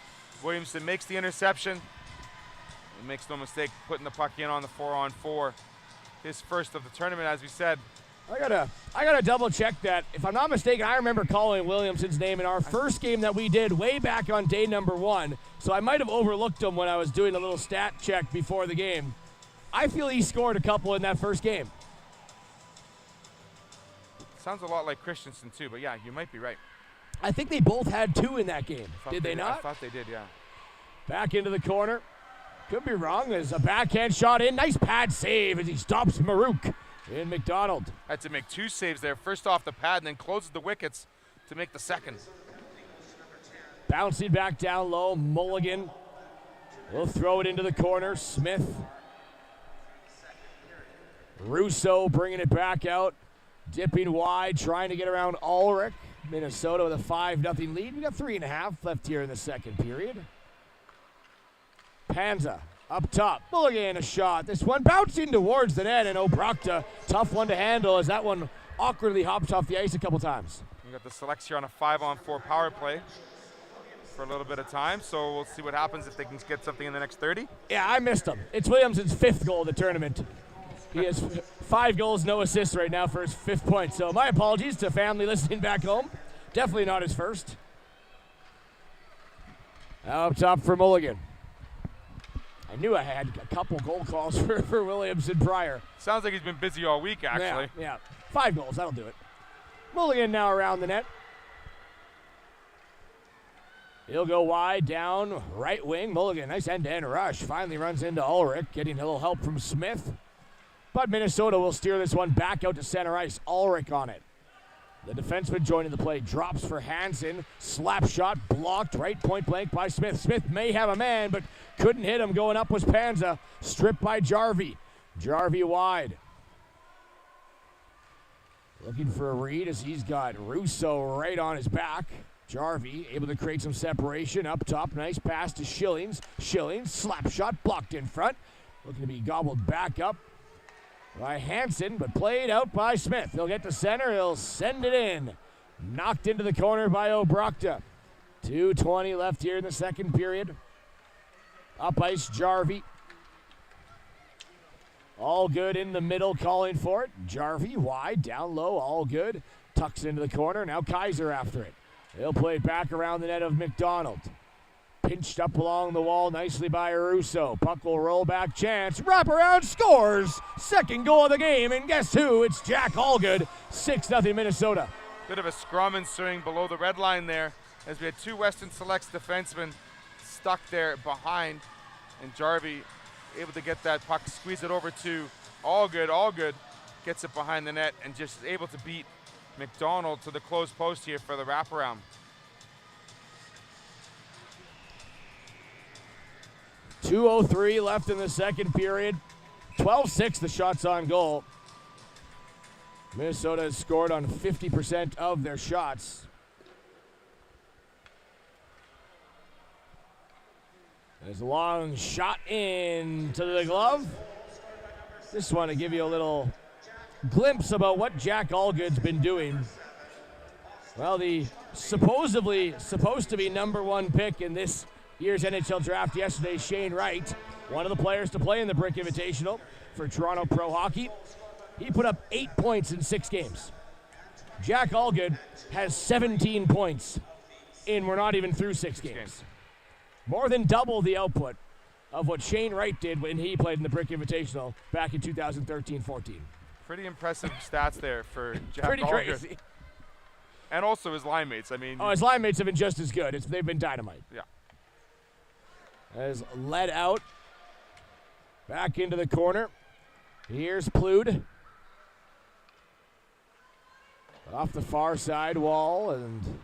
Williamson makes the interception. He makes no mistake putting the puck in on the 4-on-4. His first of the tournament, as we said. I gotta double check that. If I'm not mistaken, I remember calling Williamson's name in our first game that we did way back on day number 1. So I might have overlooked him when I was doing a little stat check before the game. I feel he scored a couple in that first game. Sounds a lot like Christensen too, but yeah, you might be right. I think they both had 2 in that game. Did they not? I thought they did, yeah. Back into the corner. Could be wrong. There's a backhand shot in. Nice pad save as he stops Marouk in McDonald. Had to make 2 saves there. First off the pad and then closes the wickets to make the second. Bouncing back down low. Mulligan will throw it into the corner. Smith. Russo bringing it back out. Dipping wide, trying to get around Ulrich. Minnesota with a 5-0 lead. We got 3.5 left here in the second period. Panza up top. Mulligan a shot. This one bouncing towards the net, and Obrakta, tough one to handle as that one awkwardly hops off the ice a couple times. We got the Selects here on a 5-on-4 power play for a little bit of time, so we'll see what happens if they can get something in the next 30. Yeah, I missed him. It's Williamson's 5th goal of the tournament. He has 5 goals, no assists right now for his 5th point. So my apologies to family listening back home. Definitely not his first. Now up top for Mulligan. I knew I had a couple goal calls for Williamson prior. Sounds like he's been busy all week, actually. Yeah. 5 goals, that'll do it. Mulligan now around the net. He'll go wide, down, right wing. Mulligan, nice end-to-end rush. Finally runs into Ulrich, getting a little help from Smith. But Minnesota will steer this one back out to center ice. Ulrich on it. The defenseman joining the play. Drops for Hansen. Slap shot blocked right point blank by Smith. Smith may have a man, but couldn't hit him. Going up was Panza. Stripped by Jarvie. Jarvie wide. Looking for a read as he's got Russo right on his back. Jarvie able to create some separation. Up top, nice pass to Schillings. Schillings, slap shot blocked in front. Looking to be gobbled back up by Hansen, but played out by Smith. He'll get to center. He'll send it in. Knocked into the corner by Obrakta. 2:20 left here in the second period. Up ice, Jarvie. All good in the middle, calling for it. Jarvie wide, down low, all good. Tucks into the corner. Now Kaiser after it. He'll play it back around the net of McDonald. Pinched up along the wall nicely by Russo. Puck will roll back, chance. Wraparound, scores! Second goal of the game, and guess who? It's Jack Allgood. 6-0 Minnesota. Bit of a scrum ensuing below the red line there as we had 2 Western Selects defensemen stuck there behind, and Jarvie able to get that puck, squeeze it over to Allgood. Allgood gets it behind the net and just able to beat McDonald to the close post here for the wraparound. 2:03 left in the second period. 12-6 the shots on goal. Minnesota has scored on 50% of their shots. There's a long shot into the glove. Just want to give you a little glimpse about what Jack Allgood's been doing. Well, the supposedly supposed to be #1 pick in this year's NHL draft yesterday, Shane Wright, one of the players to play in the Brick Invitational for Toronto Pro Hockey. He put up 8 points in 6 games. Jack Allgood has 17 points in we're not even through 6 games. More than double the output of what Shane Wright did when he played in the Brick Invitational back in 2013-14. Pretty impressive stats there for Jack Pretty Allgood. crazy. And also his line mates. I mean, his line mates have been just as good. They've been dynamite. Yeah. As led out. Back into the corner. Here's Plood. Off the far side wall and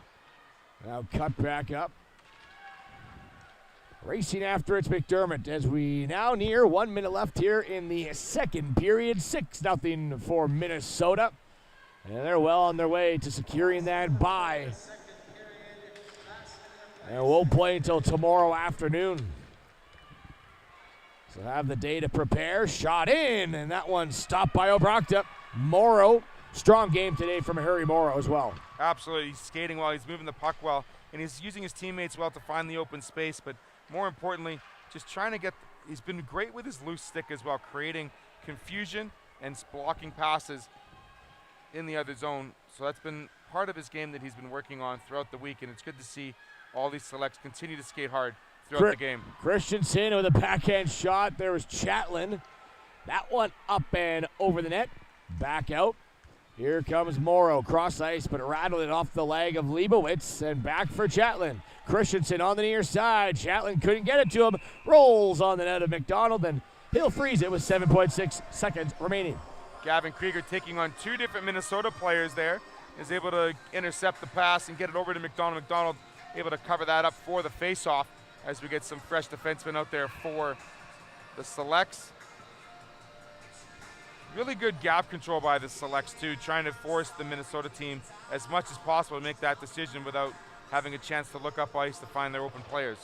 now cut back up. Racing after it's McDermott as we now near 1 minute left here in the second period. 6-0 for Minnesota. And they're well on their way to securing that bye. And won't play until tomorrow afternoon. So have the day to prepare. Shot in, and that one stopped by Obrakta. Morrow, strong game today from Harry Morrow as well. Absolutely, he's skating well, he's moving the puck well, and he's using his teammates well to find the open space, but more importantly, just trying to get, he's been great with his loose stick as well, creating confusion and blocking passes in the other zone. So that's been part of his game that he's been working on throughout the week, and it's good to see all these selects continue to skate hard throughout the game. Christensen with a backhand shot. There was Chatlin. That one up and over the net. Back out. Here comes Morrow. Cross ice, but rattled it off the leg of Leibowitz. And back for Chatelain. Christensen on the near side. Chatelain couldn't get it to him. Rolls on the net of McDonald, and he'll freeze it with 7.6 seconds remaining. Gavin Krieger taking on two different Minnesota players there. Is able to intercept the pass and get it over to McDonald. McDonald able to cover that up for the face-off as we get some fresh defensemen out there for the Selects. Really good gap control by the Selects too, trying to force the Minnesota team as much as possible to make that decision without having a chance to look up ice to find their open players.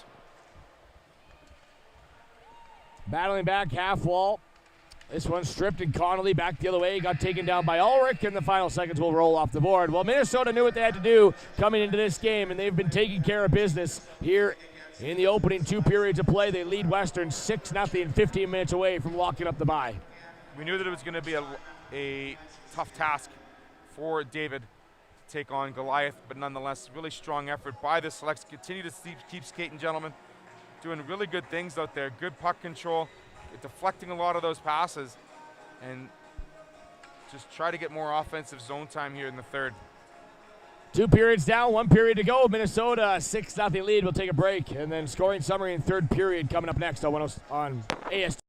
Battling back half wall. This one stripped, and Connolly back the other way. Got taken down by Ulrich, and the final seconds will roll off the board. Well, Minnesota knew what they had to do coming into this game, and they've been taking care of business here in the opening 2 periods of play. They lead Western 6-0, 15 minutes away from locking up the bye. We knew that it was going to be a tough task for David to take on Goliath, but nonetheless, really strong effort by the Selects. Continue to keep skating, gentlemen. Doing really good things out there. Good puck control, deflecting a lot of those passes, and just try to get more offensive zone time here in the third. 2 periods down, 1 period to go. Minnesota 6-0 lead. We'll take a break, and then scoring summary in third period coming up next on AST.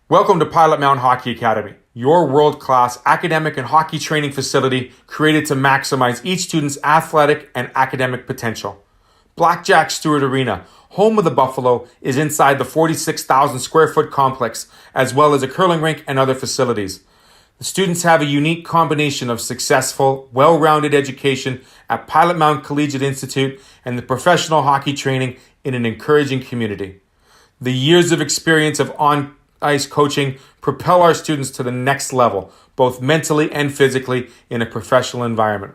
Welcome to Pilot Mountain Hockey Academy, your world-class academic and hockey training facility created to maximize each student's athletic and academic potential. Blackjack Stewart Arena, home of the Buffalo, is inside the 46,000 square foot complex, as well as a curling rink and other facilities. The students have a unique combination of successful, well-rounded education at Pilot Mountain Collegiate Institute and the professional hockey training in an encouraging community. The years of experience of on-ice coaching propel our students to the next level, both mentally and physically, in a professional environment.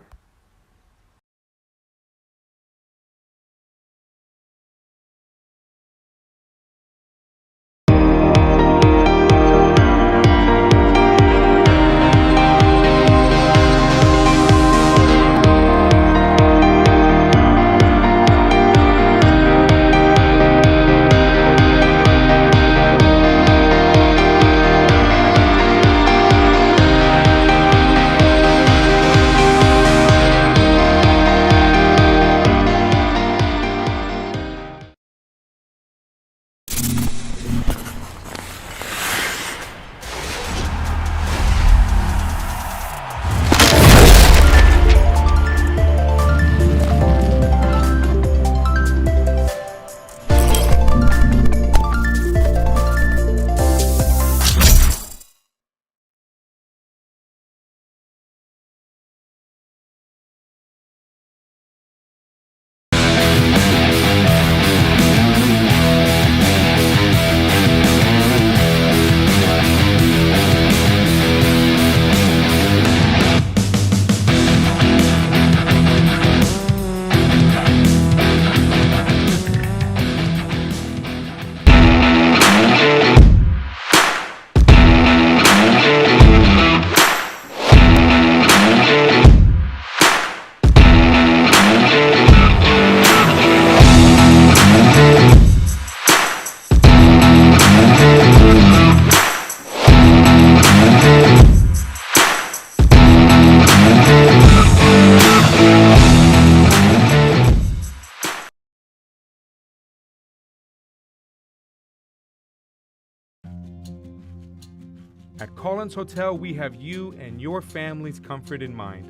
At Collins Hotel, we have you and your family's comfort in mind.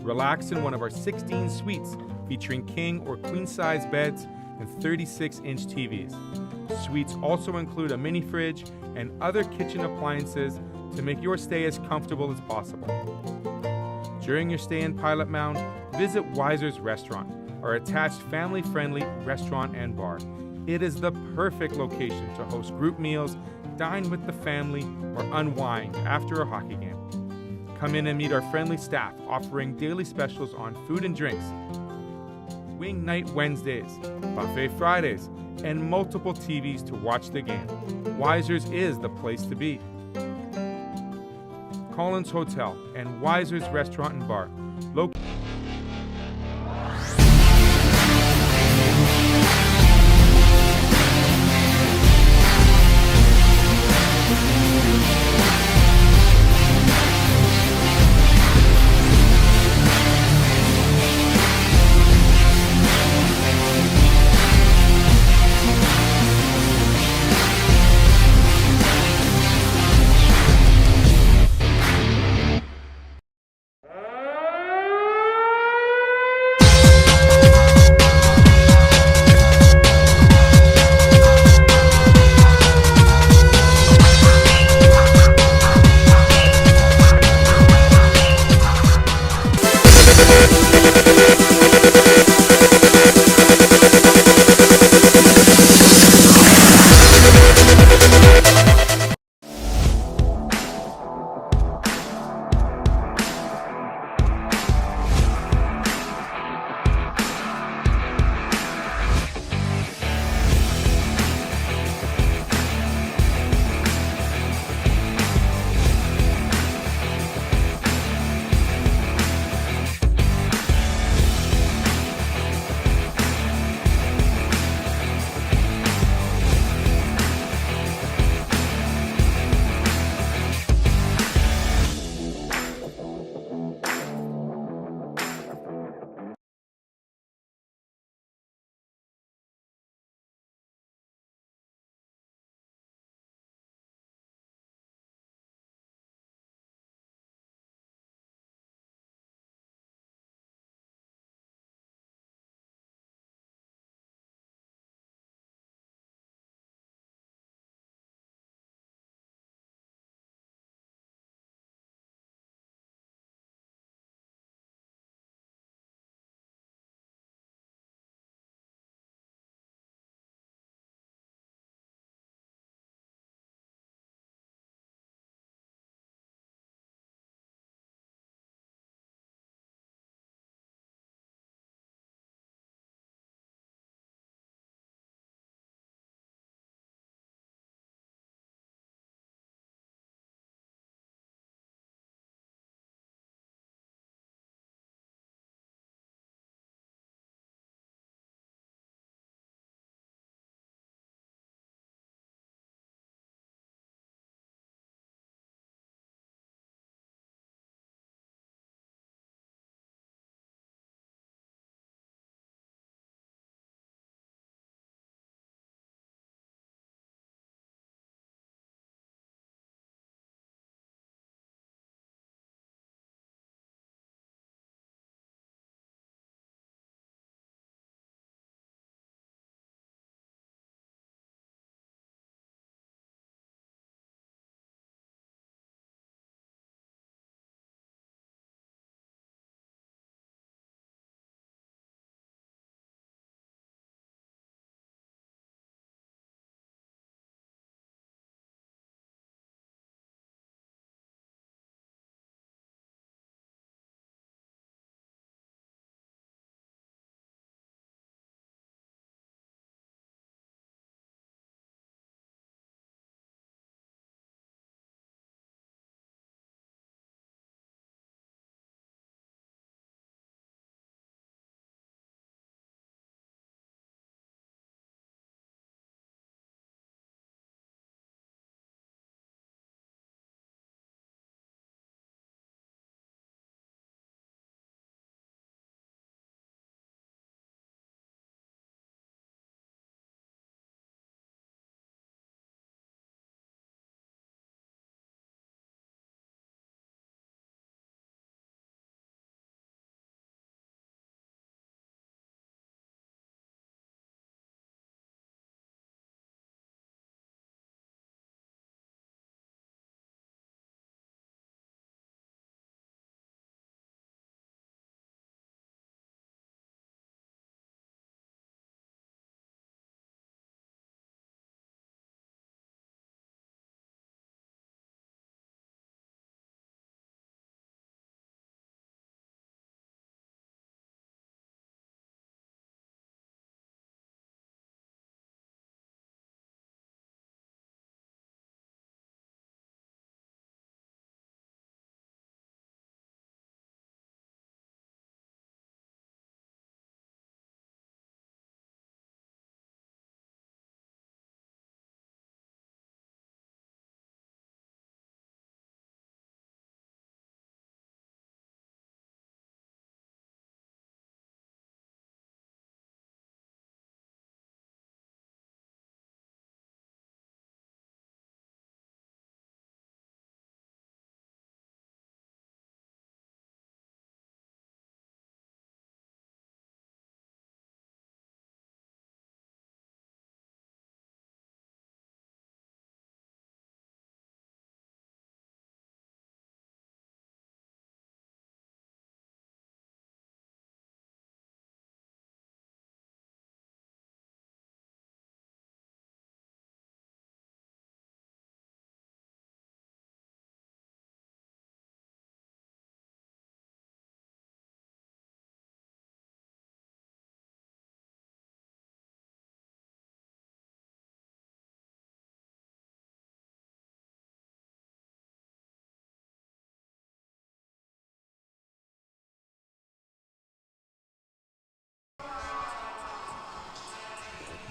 Relax in one of our 16 suites featuring king or queen size beds and 36-inch TVs. Suites also include a mini fridge and other kitchen appliances to make your stay as comfortable as possible. During your stay in Pilot Mound, visit Weiser's Restaurant, our attached family-friendly restaurant and bar. It is the perfect location to host group meals, dine with the family, or unwind after a hockey game. Come in and meet our friendly staff offering daily specials on food and drinks, Wing Night Wednesdays, Buffet Fridays, and multiple TVs to watch the game. Wiser's is the place to be. Collins Hotel and Wiser's Restaurant and Bar, located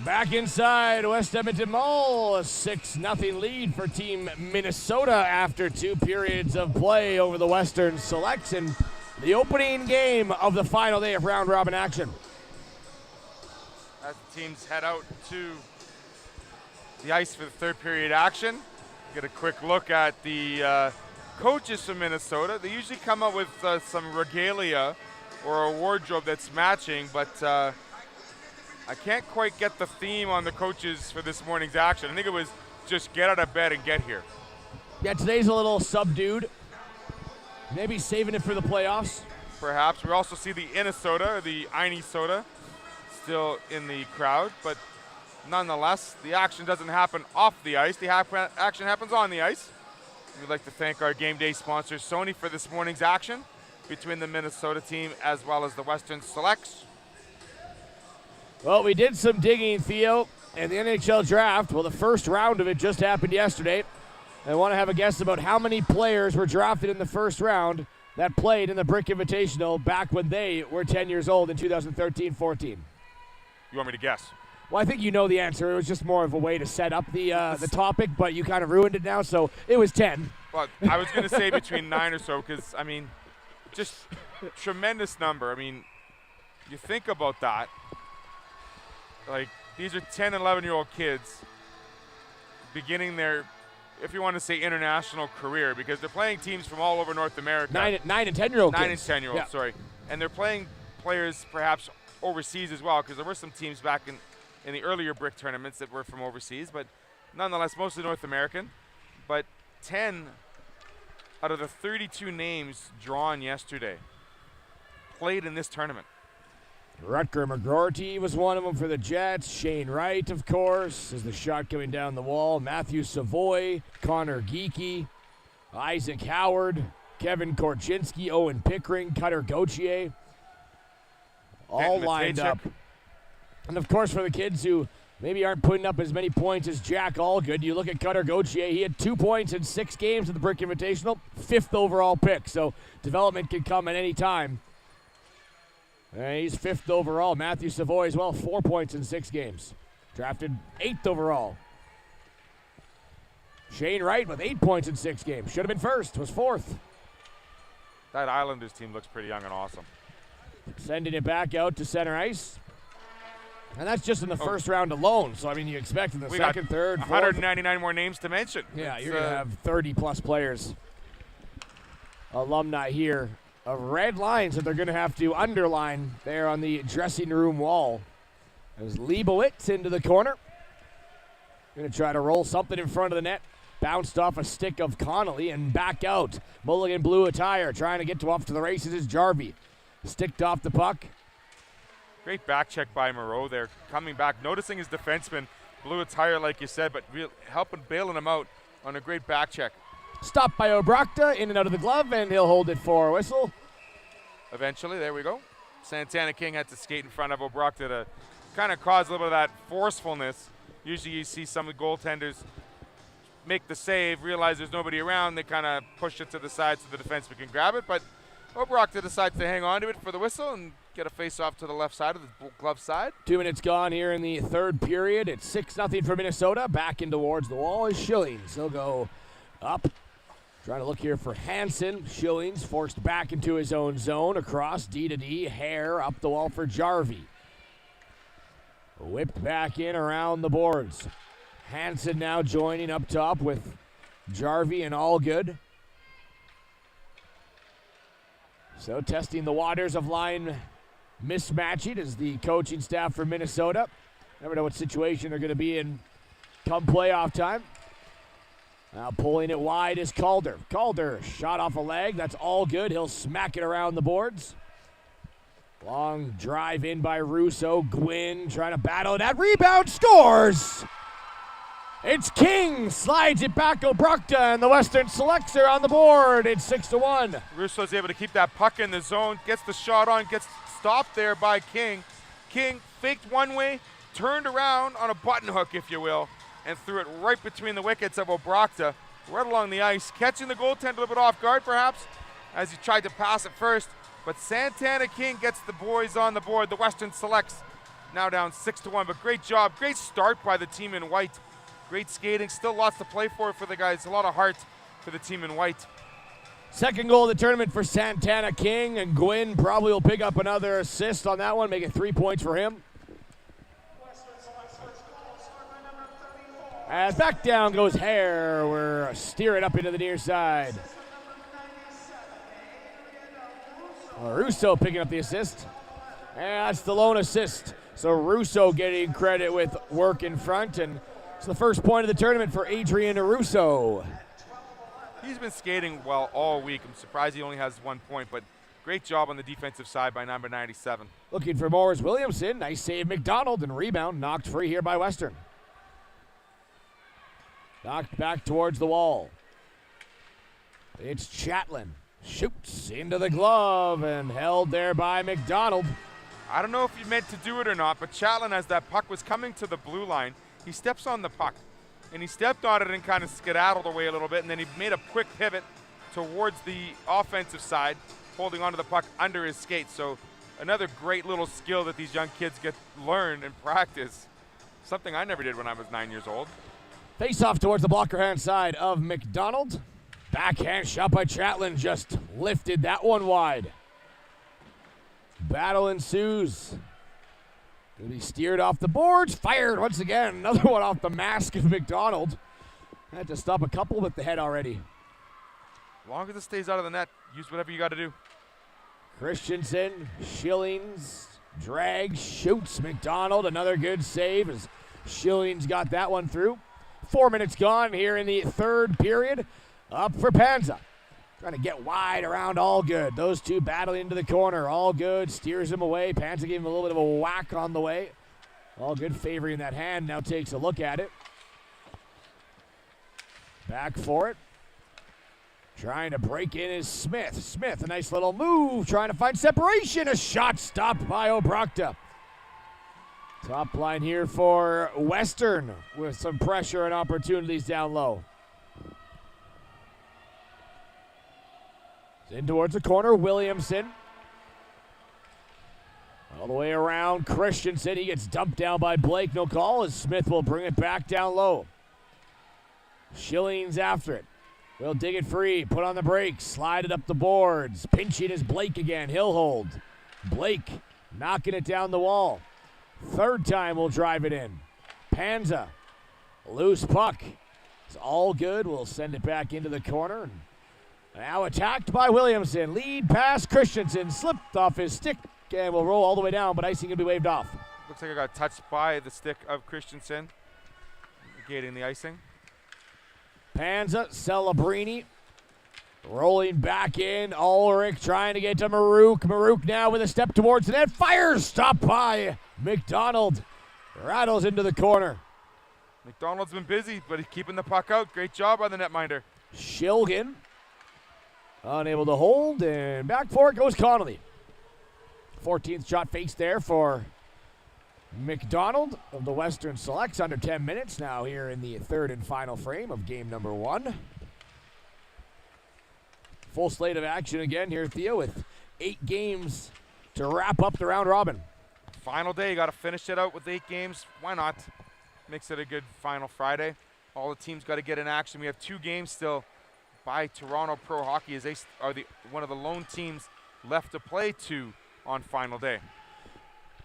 Back inside West Edmonton Mall, a 6-0 lead for Team Minnesota after 2 periods of play over the Western Selects in the opening game of the final day of round robin action. As the teams head out to the ice for the third period action, get a quick look at the coaches from Minnesota. They usually come up with some regalia or a wardrobe that's matching, but I can't quite get the theme on the coaches for this morning's action. I think it was just get out of bed and get here. Yeah, today's a little subdued. Maybe saving it for the playoffs. Perhaps. We also see the Innisota, or the Inisota, still in the crowd, but nonetheless, the action doesn't happen off the ice. The action happens on the ice. We'd like to thank our game day sponsor, Sony, for this morning's action between the Minnesota team as well as the Western Selects. Well, we did some digging, Theo, in the NHL draft. Well, the first round of it just happened yesterday. I want to have a guess about how many players were drafted in the first round that played in the Brick Invitational back when they were 10 years old in 2013-14. You want me to guess? Well, I think you know the answer. It was just more of a way to set up the topic, but you kind of ruined it now, so it was 10. Well, I was going to say between 9 or so because, I mean, just tremendous number. I mean, you think about that. Like, these are 10 and 11-year-old kids beginning their, if you want to say, international career, because they're playing teams from all over North America. 9 and 10-year-old kids. 9 and 10-year-olds, yeah. sorry. And they're playing players perhaps overseas as well, because there were some teams back in the earlier Brick tournaments that were from overseas, but nonetheless, mostly North American. But 10 out of the 32 names drawn yesterday played in this tournament. Rutger McGroarty was one of them for the Jets. Shane Wright, of course, is the shot coming down the wall. Matthew Savoy, Connor Geeky, Isaac Howard, Kevin Korchinski, Owen Pickering, Cutter Gauthier, all lined up. And, of course, for the kids who maybe aren't putting up as many points as Jack Allgood, you look at Cutter Gauthier. He had 2 points in 6 games at the Brick Invitational, 5th overall pick. So development can come at any time. He's 5th overall. Matthew Savoy as well, 4 points in 6 games. Drafted 8th overall. Shane Wright with 8 points in 6 games. Should have been 1st, was 4th. That Islanders team looks pretty young and awesome. Sending it back out to center ice. And that's just in the first round alone. So, I mean, you expect in the second, third, fourth. 199 more names to mention. Yeah, you're going to have 30-plus players. Alumni here of red lines that they're going to have to underline there on the dressing room wall. As Leibowitz into the corner. Going to try to roll something in front of the net. Bounced off a stick of Connolly and back out. Mulligan blue attire trying to get off to the races is Jarvie. Sticked off the puck. Great back check by Moreau there. Coming back, noticing his defenseman. Blue attire, like you said, but helping bailing him out on a great back check. Stopped by Obrakta, in and out of the glove, and he'll hold it for a whistle. Eventually, there we go. Santana King had to skate in front of Obrakta to kind of cause a little bit of that forcefulness. Usually you see some of the goaltenders make the save, realize there's nobody around, they kind of push it to the side so the defenseman can grab it, but Obrakta decides to hang on to it for the whistle and get a face-off to the left side of the glove side. 2 minutes gone here in the third period. It's 6-0 for Minnesota. Back in towards the wall is Schillings. He'll go up. Trying to look here for Hansen. Schillings forced back into his own zone. Across D to D. Hare up the wall for Jarvie. Whipped back in around the boards. Hansen now joining up top with Jarvie and Allgood. So testing the waters of line mismatching as the coaching staff for Minnesota. Never know what situation they're going to be in come playoff time. Now pulling it wide is Calder. Calder shot off a leg. That's all good. He'll smack it around the boards. Long drive in by Russo. Gwynn trying to battle that rebound. Scores! It's King. Slides it back. Obrakta and the Western Selects are on the board. It's 6-1. Russo's able to keep that puck in the zone. Gets the shot on. Gets stopped there by King. King faked one way. Turned around on a button hook, if you will, and threw it right between the wickets of Obrakta, right along the ice, catching the goaltender a little bit off guard, perhaps, as he tried to pass it first. But Santana King gets the boys on the board, the Western Selects, now down 6-1, but great job. Great start by the team in white. Great skating, still lots to play for the guys. A lot of heart for the team in white. Second goal of the tournament for Santana King, and Gwynn probably will pick up another assist on that one, making 3 points for him. As back down goes Hare, we're steering up into the near side. Russo picking up the assist. And that's the lone assist. So Russo getting credit with work in front, and it's the first point of the tournament for Adrian Russo. He's been skating well all week. I'm surprised he only has 1 point, but great job on the defensive side by number 97. Looking for more is Williamson. Nice save McDonald, and rebound knocked free here by Western. Knocked back towards the wall. It's Chatelain. Shoots into the glove and held there by McDonald. I don't know if he meant to do it or not, but Chatelain, as that puck was coming to the blue line, he steps on the puck. And he stepped on it and kind of skedaddled away a little bit, and then he made a quick pivot towards the offensive side, holding onto the puck under his skates. So another great little skill that these young kids get learn and practice. Something I never did when I was 9 years old. Face off towards the blocker hand side of McDonald. Backhand shot by Chatelain, just lifted that one wide. Battle ensues. Gonna be steered off the boards, fired once again. Another one off the mask of McDonald. Had to stop a couple with the head already. As long as it stays out of the net, use whatever you got to do. Christensen, Schillings, drags, shoots McDonald. Another good save as Schillings got that one through. 4 minutes gone here in the third period. Up for Panza. Trying to get wide around Allgood. Those two battling into the corner. Allgood steers him away. Panza gave him a little bit of a whack on the way. Allgood favoring that hand. Now takes a look at it. Back for it. Trying to break in is Smith. Smith, a nice little move. Trying to find separation. A shot stopped by Obrakta. Top line here for Western with some pressure and opportunities down low. In towards the corner, Williamson. All the way around, Christensen. He gets dumped down by Blake. No call as Smith will bring it back down low. Schillings after it. Will dig it free, put on the brakes, slide it up the boards. Pinching is Blake again. He'll hold. Blake knocking it down the wall. Third time we'll drive it in. Panza. Loose puck. It's all good. We'll send it back into the corner. Now attacked by Williamson. Lead pass, Christensen slipped off his stick and will roll all the way down, but icing can be waved off. Looks like I got touched by the stick of Christensen, negating the icing. Panza, Celebrini, rolling back in. Ulrich trying to get to Maruk. Maruk now with a step towards the net. Fires, stopped by McDonald. Rattles into the corner. McDonald's been busy, but he's keeping the puck out. Great job by the netminder. Shilgan. Unable to hold, and back for it goes Connolly. 14th shot face there for McDonald of the Western Selects. Under 10 minutes now here in the third and final frame of game number 1. Full slate of action again here, Theo, with 8 games to wrap up the round robin. Final day, you got to finish it out with 8 games. Why not? Makes it a good final Friday. All the teams got to get in action. We have 2 games still by Toronto Pro Hockey as they are one of the lone teams left to play to on final day.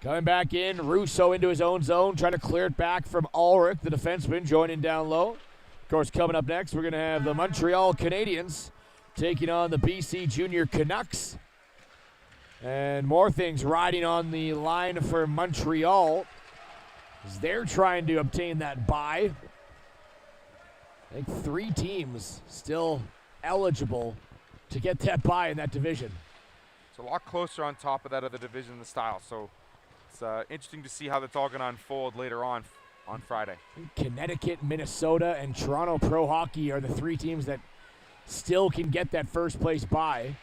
Coming back in, Russo into his own zone, trying to clear it back from Ulrich, the defenseman, joining down low. Of course, coming up next, we're going to have the Montreal Canadiens taking on the BC Junior Canucks. And more things riding on the line for Montreal as they're trying to obtain that bye. I think 3 teams still eligible to get that bye in that division. It's a lot closer on top of that other division in the style. So it's interesting to see how that's all going to unfold later on Friday. Connecticut, Minnesota, and Toronto Pro Hockey are the 3 teams that still can get that first place bye.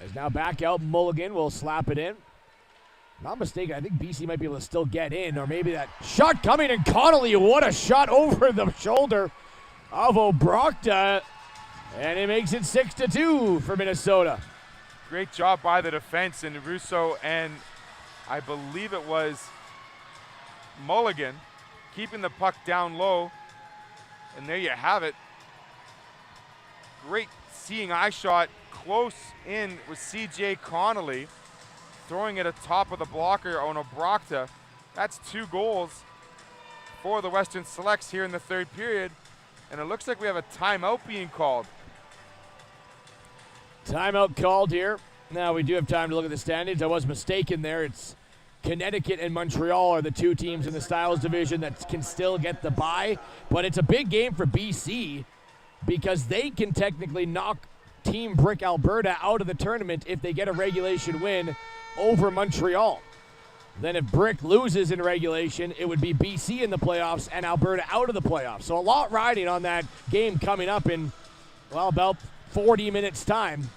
As now back out, Mulligan will slap it in. Not mistaken, I think BC might be able to still get in, or maybe that shot coming, and Connolly, what a shot over the shoulder of Obrakta, and it makes it 6-2 for Minnesota. Great job by the defense, and Russo and I believe it was Mulligan keeping the puck down low. And there you have it. Great seeing eye shot close in with C.J. Connolly, throwing it atop of the blocker on Obrakta. That's 2 goals for the Western Selects here in the third period. And it looks like we have a timeout being called. Timeout called here. Now we do have time to look at the standings. I was mistaken there. It's Connecticut and Montreal are the 2 teams in the Styles division that can still get the bye. But it's a big game for BC because they can technically knock Team Brick Alberta out of the tournament if they get a regulation win over Montreal. Then if Brick loses in regulation, it would be BC in the playoffs and Alberta out of the playoffs. So a lot riding on that game coming up in, well, about 40 minutes time.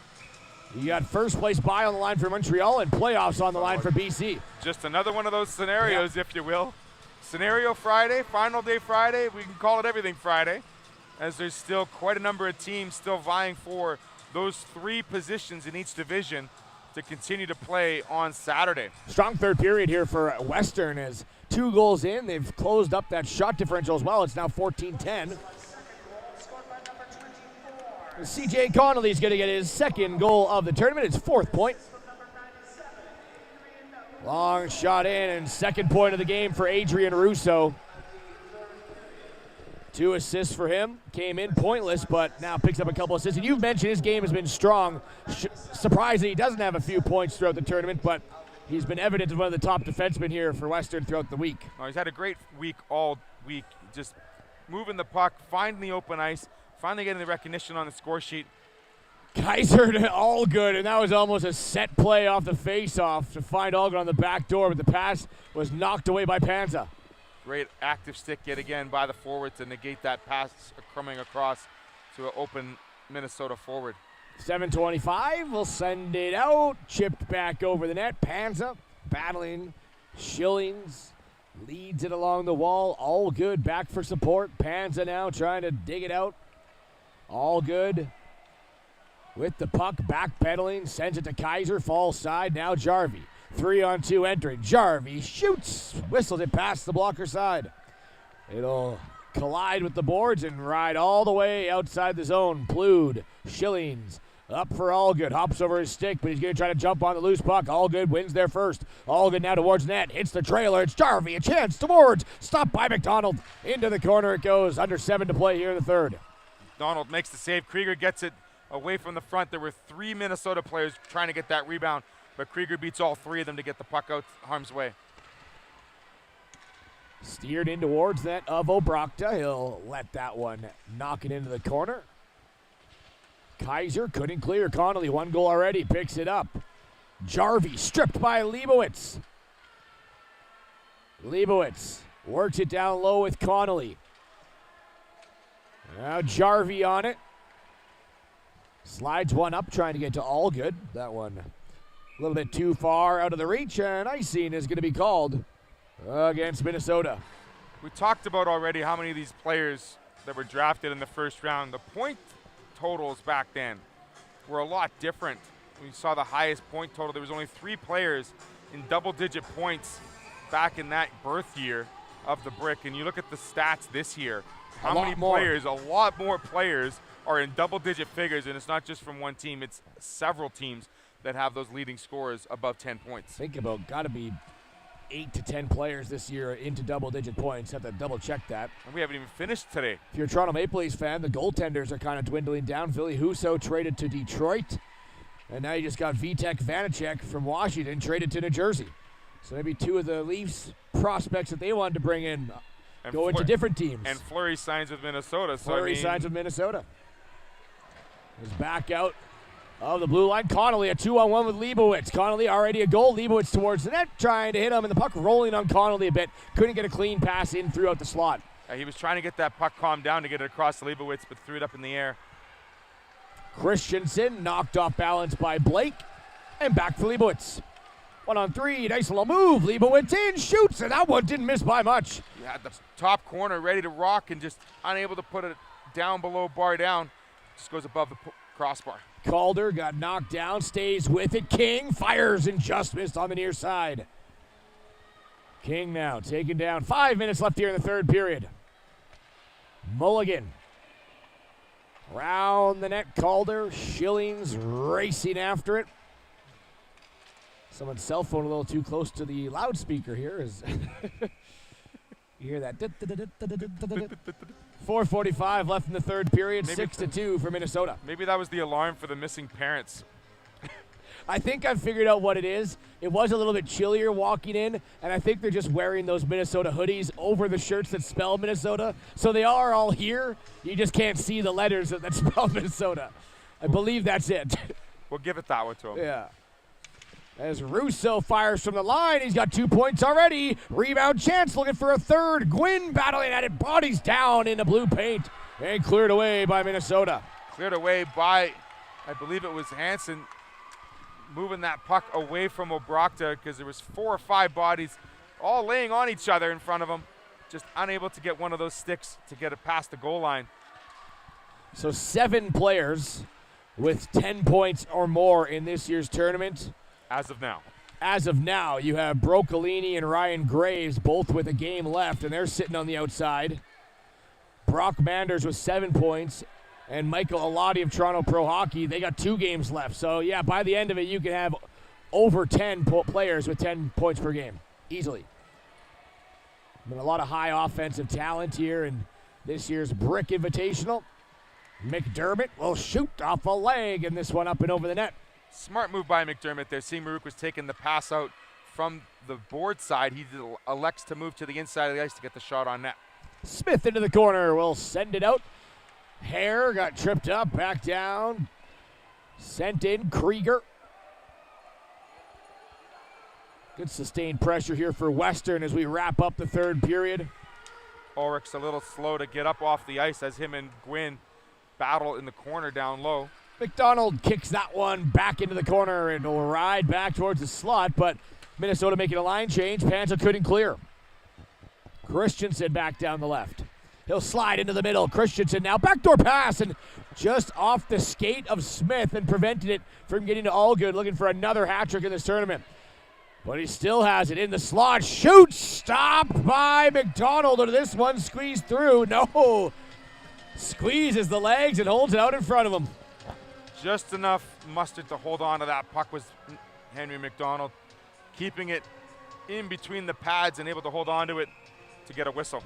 You got first place bye on the line for Montreal and playoffs on the line for BC. Just another one of those scenarios, if you will. Scenario Friday, final day Friday. We can call it everything Friday, as there's still quite a number of teams still vying for those 3 positions in each division to continue to play on Saturday. Strong third period here for Western as 2 goals in. They've closed up that shot differential as well. It's now 14-10. C.J. Connolly's going to get his 2nd goal of the tournament. It's 4th point. Long shot in and 2nd point of the game for Adrian Russo. 2 assists for him. Came in pointless, but now picks up a couple assists. And you've mentioned his game has been strong. Surprising he doesn't have a few points throughout the tournament, but he's been evident as one of the top defensemen here for Western throughout the week. Oh, he's had a great week all week, just moving the puck, finding the open ice, finally getting the recognition on the score sheet. Kaiser all good, and that was almost a set play off the face-off to find Allgood on the back door, but the pass was knocked away by Panza. Great active stick yet again by the forward to negate that pass coming across to an open Minnesota forward. 7:25, we'll send it out, chipped back over the net. Panza battling, Schillings leads it along the wall. All good, back for support. Panza now trying to dig it out. All good. With the puck, backpedaling, sends it to Kaiser, falls side, now Jarvie. 3-on-2 entering, Jarvie shoots, whistles it past the blocker side. It'll collide with the boards and ride all the way outside the zone. Plude, Schillings, up for Allgood, hops over his stick, but he's going to try to jump on the loose puck. Allgood wins there first. Allgood now towards net, hits the trailer, it's Jarvie, a chance towards, stopped by McDonald. Into the corner it goes, under 7 to play here in the third. Donald makes the save, Krieger gets it away from the front. There were 3 Minnesota players trying to get that rebound, but Krieger beats all 3 of them to get the puck out harm's way. Steered in towards net of Obrakta. He'll let that one knock it into the corner. Kaiser couldn't clear. Connolly, 1 goal already, picks it up. Jarvie stripped by Leibowitz. Leibowitz works it down low with Connolly. Now Jarvie on it. Slides one up, trying to get to Allgood. That one a little bit too far out of the reach, and icing is going to be called against Minnesota. We talked about already how many of these players that were drafted in the first round. The point totals back then were a lot different. We saw the highest point total. There was only 3 players in double-digit points back in that birth year of the Brick. And you look at the stats this year, how many players, a lot more players are in double-digit figures, and it's not just from one team, it's several teams that have those leading scorers above 10 points. Think about, got to be 8 to 10 players this year into double-digit points. Have to double-check that. And we haven't even finished today. If you're a Toronto Maple Leafs fan, the goaltenders are kind of dwindling down. Ville Husso traded to Detroit, and now you just got Vitek Vanacek from Washington traded to New Jersey. So maybe 2 of the Leafs prospects that they wanted to bring in go into different teams. And Fleury signs with Minnesota. Fleury signs with Minnesota. Is back out of the blue line. Connolly, a 2-on-1 with Leibowitz. Connolly already a goal. Leibowitz towards the net, trying to hit him, and the puck rolling on Connolly a bit. Couldn't get a clean pass in throughout the slot. He was trying to get that puck calmed down to get it across to Leibowitz, but threw it up in the air. Christensen knocked off balance by Blake, and back for Leibowitz. 1-on-3, nice little move. Leibowitz in, shoots, and that one didn't miss by much. He had the top corner ready to rock and just unable to put it down below bar down. Just goes above the crossbar. Calder got knocked down, stays with it. King fires and just missed on the near side. King now taken down. 5 minutes left here in the third period. Mulligan. Round the net, Calder. Schillings racing after it. Someone's cell phone a little too close to the loudspeaker here. You hear that? 4:45 left in the third period, 6-2 for Minnesota. Maybe that was the alarm for the missing parents. I think I've figured out what it is. It was a little bit chillier walking in, and I think they're just wearing those Minnesota hoodies over the shirts that spell Minnesota. So they are all here. You just can't see the letters that spell Minnesota. I believe that's it. We'll give it that one to him. Yeah. As Russo fires from the line, he's got 2 points already. Rebound chance, looking for a third. Gwynn battling at it, bodies down in the blue paint, and cleared away by Minnesota. Cleared away by, I believe it was Hansen, moving that puck away from Obrochta because there was 4 or 5 bodies all laying on each other in front of him, just unable to get one of those sticks to get it past the goal line. So 7 players with 10 points or more in this year's tournament. As of now. As of now, you have Broccolini and Ryan Graves both with a game left, and they're sitting on the outside. Brock Manders with 7 points, and Michael Alati of Toronto Pro Hockey, they got 2 games left. So, yeah, by the end of it, you can have over 10 players with 10 points per game, easily. Been a lot of high offensive talent here in this year's Brick Invitational. McDermott will shoot off a leg, and this one up and over the net. Smart move by McDermott there. Seeing Maruk was taking the pass out from the board side. He elects to move to the inside of the ice to get the shot on net. Smith into the corner will send it out. Hare got tripped up, back down. Sent in, Krieger. Good sustained pressure here for Western as we wrap up the third period. Ulrich's a little slow to get up off the ice as him and Gwynn battle in the corner down low. McDonald kicks that one back into the corner and will ride back towards the slot, but Minnesota making a line change. Panza couldn't clear. Christensen back down the left. He'll slide into the middle. Christensen now backdoor pass and just off the skate of Smith and prevented it from getting to Allgood, looking for another hat trick in this tournament. But he still has it in the slot. Shoots! Stopped by McDonald. And this one squeezed through. No! Squeezes the legs and holds it out in front of him. Just enough mustard to hold on to that puck was Henry McDonald, keeping it in between the pads and able to hold on to it to get a whistle.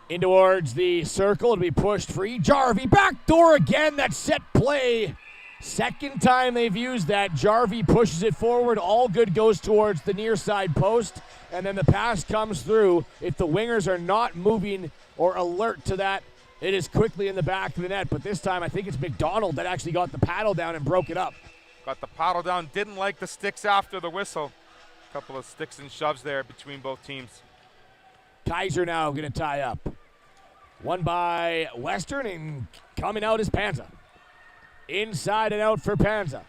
In towards the circle, it'll be pushed free. Jarvie, backdoor again, that set play. Second time they've used that. Jarvie pushes it forward. Allgood goes towards the near side post, and then the pass comes through. If the wingers are not moving or alert to that, it is quickly in the back of the net, but this time I think it's McDonald that actually got the paddle down and broke it up. Got the paddle down, didn't like the sticks after the whistle. A couple of sticks and shoves there between both teams. Kaiser now going to tie up. One by Western, and coming out is Panza. Inside and out for Panza.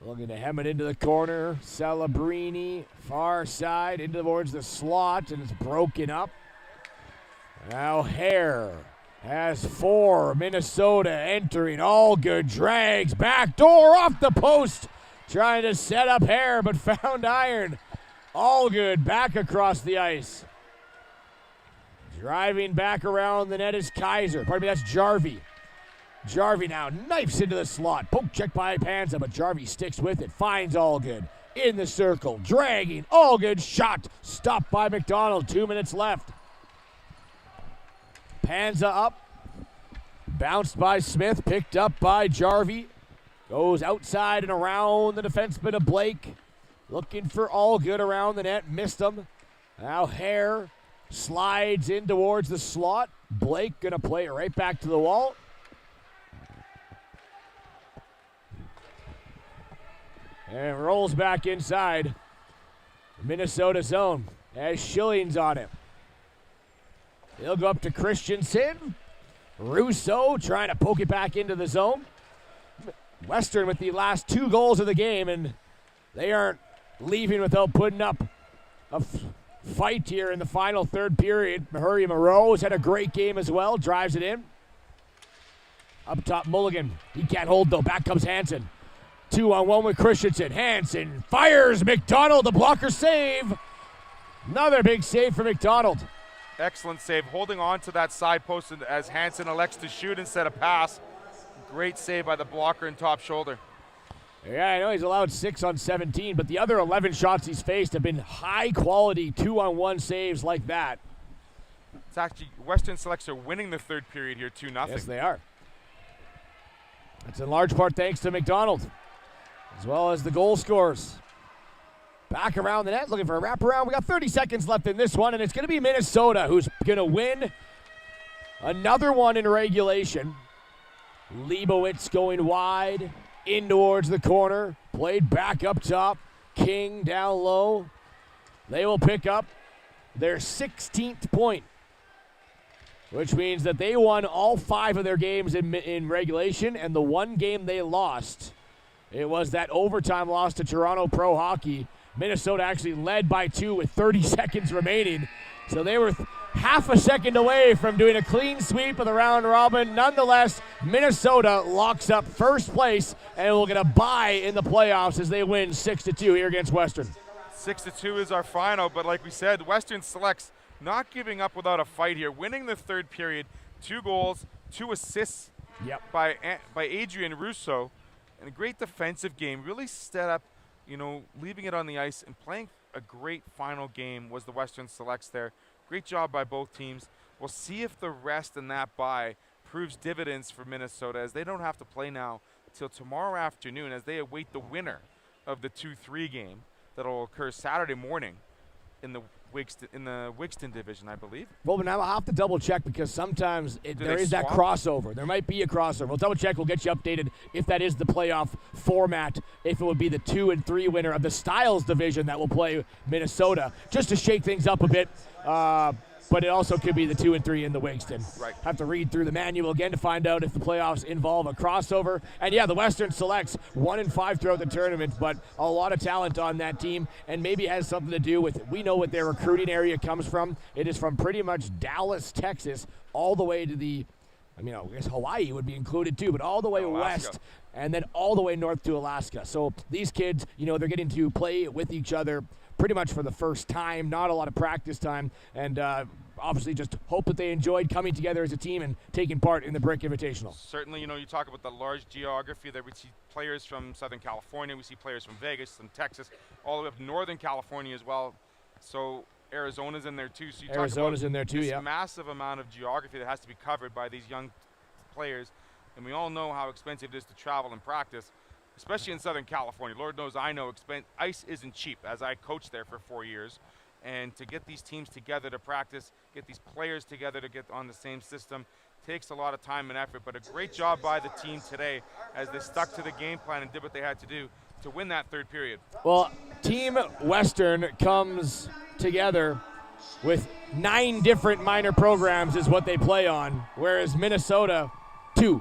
Looking to hem it into the corner. Celebrini, far side, into towards the slot, and it's broken up. Now Hare has 4. Minnesota entering. Allgood drags back door off the post. Trying to set up Hare, but found iron. Allgood back across the ice. Driving back around the net is Kaiser. Pardon me, that's Jarvie. Jarvie now knifes into the slot. Poke check by Panza, but Jarvie sticks with it. Finds Allgood in the circle. Dragging. Allgood shot. Stopped by McDonald. 2 minutes left. Panza up. Bounced by Smith. Picked up by Jarvie. Goes outside and around the defenseman of Blake. Looking for Allgood around the net. Missed him. Now Hare slides in towards the slot. Blake going to play it right back to the wall. And rolls back inside Minnesota zone as Schillings on him. He'll go up to Christensen. Russo trying to poke it back into the zone. Western with the last 2 goals of the game, and they aren't leaving without putting up a fight here in the final third period. Murray Moreau has had a great game as well. Drives it in. Up top, Mulligan. He can't hold, though. Back comes Hansen. 2-on-1 with Christensen. Hansen fires. McDonald, the blocker save. Another big save for McDonald. Excellent save, holding on to that side post as Hansen elects to shoot instead of pass. Great save by the blocker in top shoulder. Yeah, I know he's allowed 6 on 17, but the other 11 shots he's faced have been high-quality 2-on-1 saves like that. It's actually, Western Selects are winning the third period here, 2-0. Yes, they are. That's in large part thanks to McDonald, as well as the goal scorers. Back around the net, looking for a wraparound. We got 30 seconds left in this one, and it's going to be Minnesota who's going to win another one in regulation. Leibowitz going wide, in towards the corner, played back up top. King down low. They will pick up their 16th point, which means that they won all 5 of their games in regulation, and the one game they lost, it was that overtime loss to Toronto Pro Hockey. Minnesota actually led by 2 with 30 seconds remaining. So they were half a second away from doing a clean sweep of the round robin. Nonetheless, Minnesota locks up first place and will get a bye in the playoffs as they win 6-2 here against Western. 6-2 is our final, but like we said, Western Selects not giving up without a fight here, winning the third period, 2 goals, 2 assists by Adrian Russo, and a great defensive game. Really set up, leaving it on the ice and playing a great final game was the Western Selects there. Great job by both teams. We'll see if the rest in that bye proves dividends for Minnesota, as they don't have to play now till tomorrow afternoon as they await the winner of the 2-3 game that will occur Saturday morning in the Wixton division, I believe. Well, but now I'll have to double check because sometimes there is that crossover. There might be a crossover. We'll double check. We'll get you updated if that is the playoff format, if it would be the 2 and 3 winner of the Styles division that will play Minnesota, just to shake things up a bit. But it also could be the 2 and 3 in the Wixton. Right. Have to read through the manual again to find out if the playoffs involve a crossover. And yeah, the Western Selects 1 and 5 throughout the tournament, but a lot of talent on that team, and maybe it has something to do with, we know what their recruiting area comes from. It is from pretty much Dallas, Texas, all the way to I guess Hawaii would be included too, but all the way west and then all the way north to Alaska. So these kids, they're getting to play with each other pretty much for the first time, not a lot of practice time, and obviously just hope that they enjoyed coming together as a team and taking part in the Brick Invitational. Certainly, you talk about the large geography there. We see players from Southern California, we see players from Vegas and Texas, all the way up to Northern California as well. So Arizona's in there too. So you Arizona's in there too, this massive amount of geography that has to be covered by these young players, and we all know how expensive it is to travel and practice, especially in Southern California. Lord knows I know ice isn't cheap, as I coached there for 4 years. And to get these teams together to practice, get these players together to get on the same system, takes a lot of time and effort. But a great job by the team today as they stuck to the game plan and did what they had to do to win that third period. Well, Team Western comes together with 9 different minor programs is what they play on, whereas Minnesota, 2.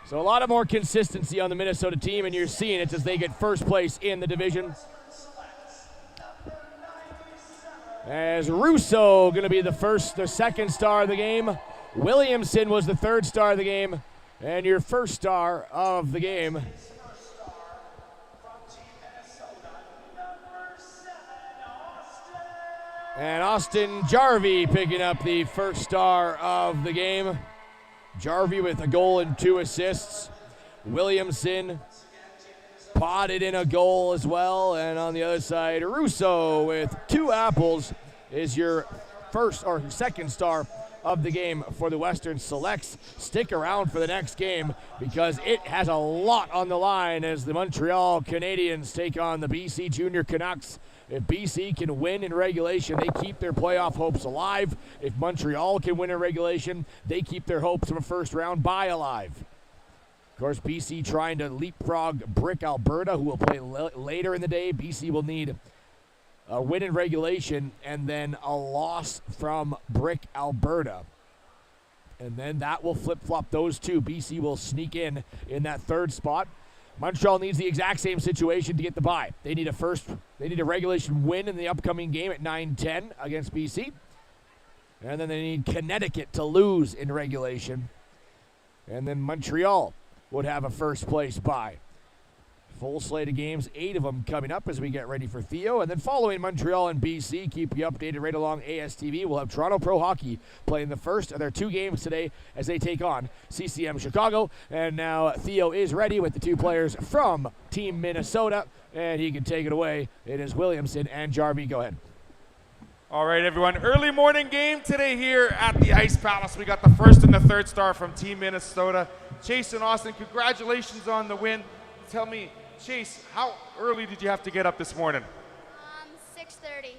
So a lot of more consistency on the Minnesota team, and you're seeing it as they get first place in the division. As Russo going to be the second star of the game. Williamson was the third star of the game. And your first star of the game, and Austin Jarvie picking up the first star of the game. Jarvie with a goal and 2 assists. Williamson potted in a goal as well. And on the other side, Russo with 2 apples is your first or second star of the game for the Western Selects. Stick around for the next game because it has a lot on the line as the Montreal Canadiens take on the BC Junior Canucks. If BC can win in regulation, they keep their playoff hopes alive. If Montreal can win in regulation, they keep their hopes of a first-round bye alive. Of course, BC trying to leapfrog Brick Alberta, who will play later in the day. BC will need a win in regulation and then a loss from Brick Alberta. And then that will flip-flop those two. BC will sneak in that third spot. Montreal needs the exact same situation to get the bye. They need a regulation win in the upcoming game at 9-10 against BC. And then they need Connecticut to lose in regulation. And then Montreal would have a first place bye. Full slate of games, 8 of them coming up as we get ready for Theo. And then following Montreal and BC, keep you updated right along ASTV. We'll have Toronto Pro Hockey playing the first of their 2 games today as they take on CCM Chicago. And now Theo is ready with the 2 players from Team Minnesota, and he can take it away. It is Williamson and Jarvie. Go ahead. All right, everyone. Early morning game today here at the Ice Palace. We got the first and the third star from Team Minnesota. Chase and Austin, congratulations on the win. Tell me, Chase, how early did you have to get up this morning? 6:30.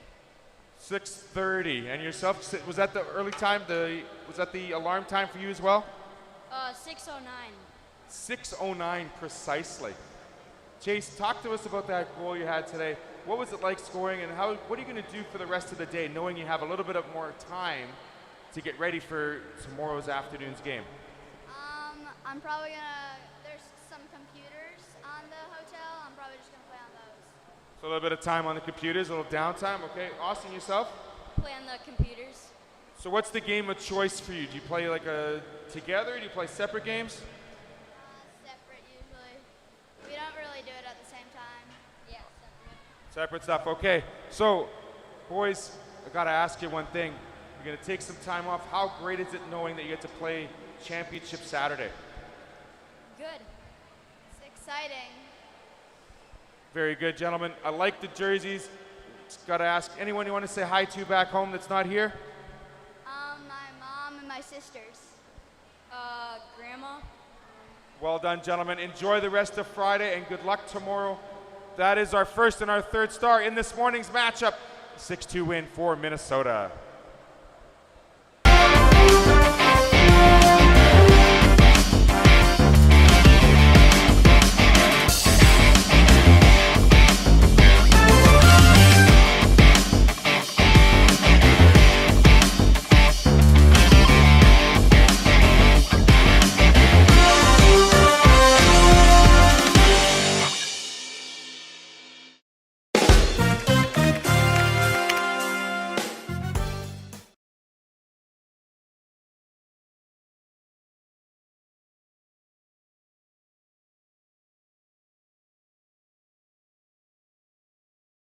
6:30. And yourself, was that the early time? Was that the alarm time for you as well? 6:09. 6:09 precisely. Chase, talk to us about that goal you had today. What was it like scoring, and what are you going to do for the rest of the day, knowing you have a little bit of more time to get ready for tomorrow's afternoon's game? I'm probably gonna. There's some computers on the hotel. I'm probably just gonna play on those. So a little bit of time on the computers, a little downtime. Okay, Austin, yourself? Play on the computers. So what's the game of choice for you? Do you play like together? Do you play separate games? Separate usually. We don't really do it at the same time. Yeah, Separate stuff. Okay. So, boys, I gotta ask you one thing. You're gonna take some time off. How great is it knowing that you get to play championship Saturday? Good. It's exciting. Very good, gentlemen. I like the jerseys. Just gotta ask, anyone you want to say hi to back home that's not here? My mom and my sisters. Grandma. Well done, gentlemen. Enjoy the rest of Friday and good luck tomorrow. That is our first and our third star in this morning's matchup. 6-2 win for Minnesota.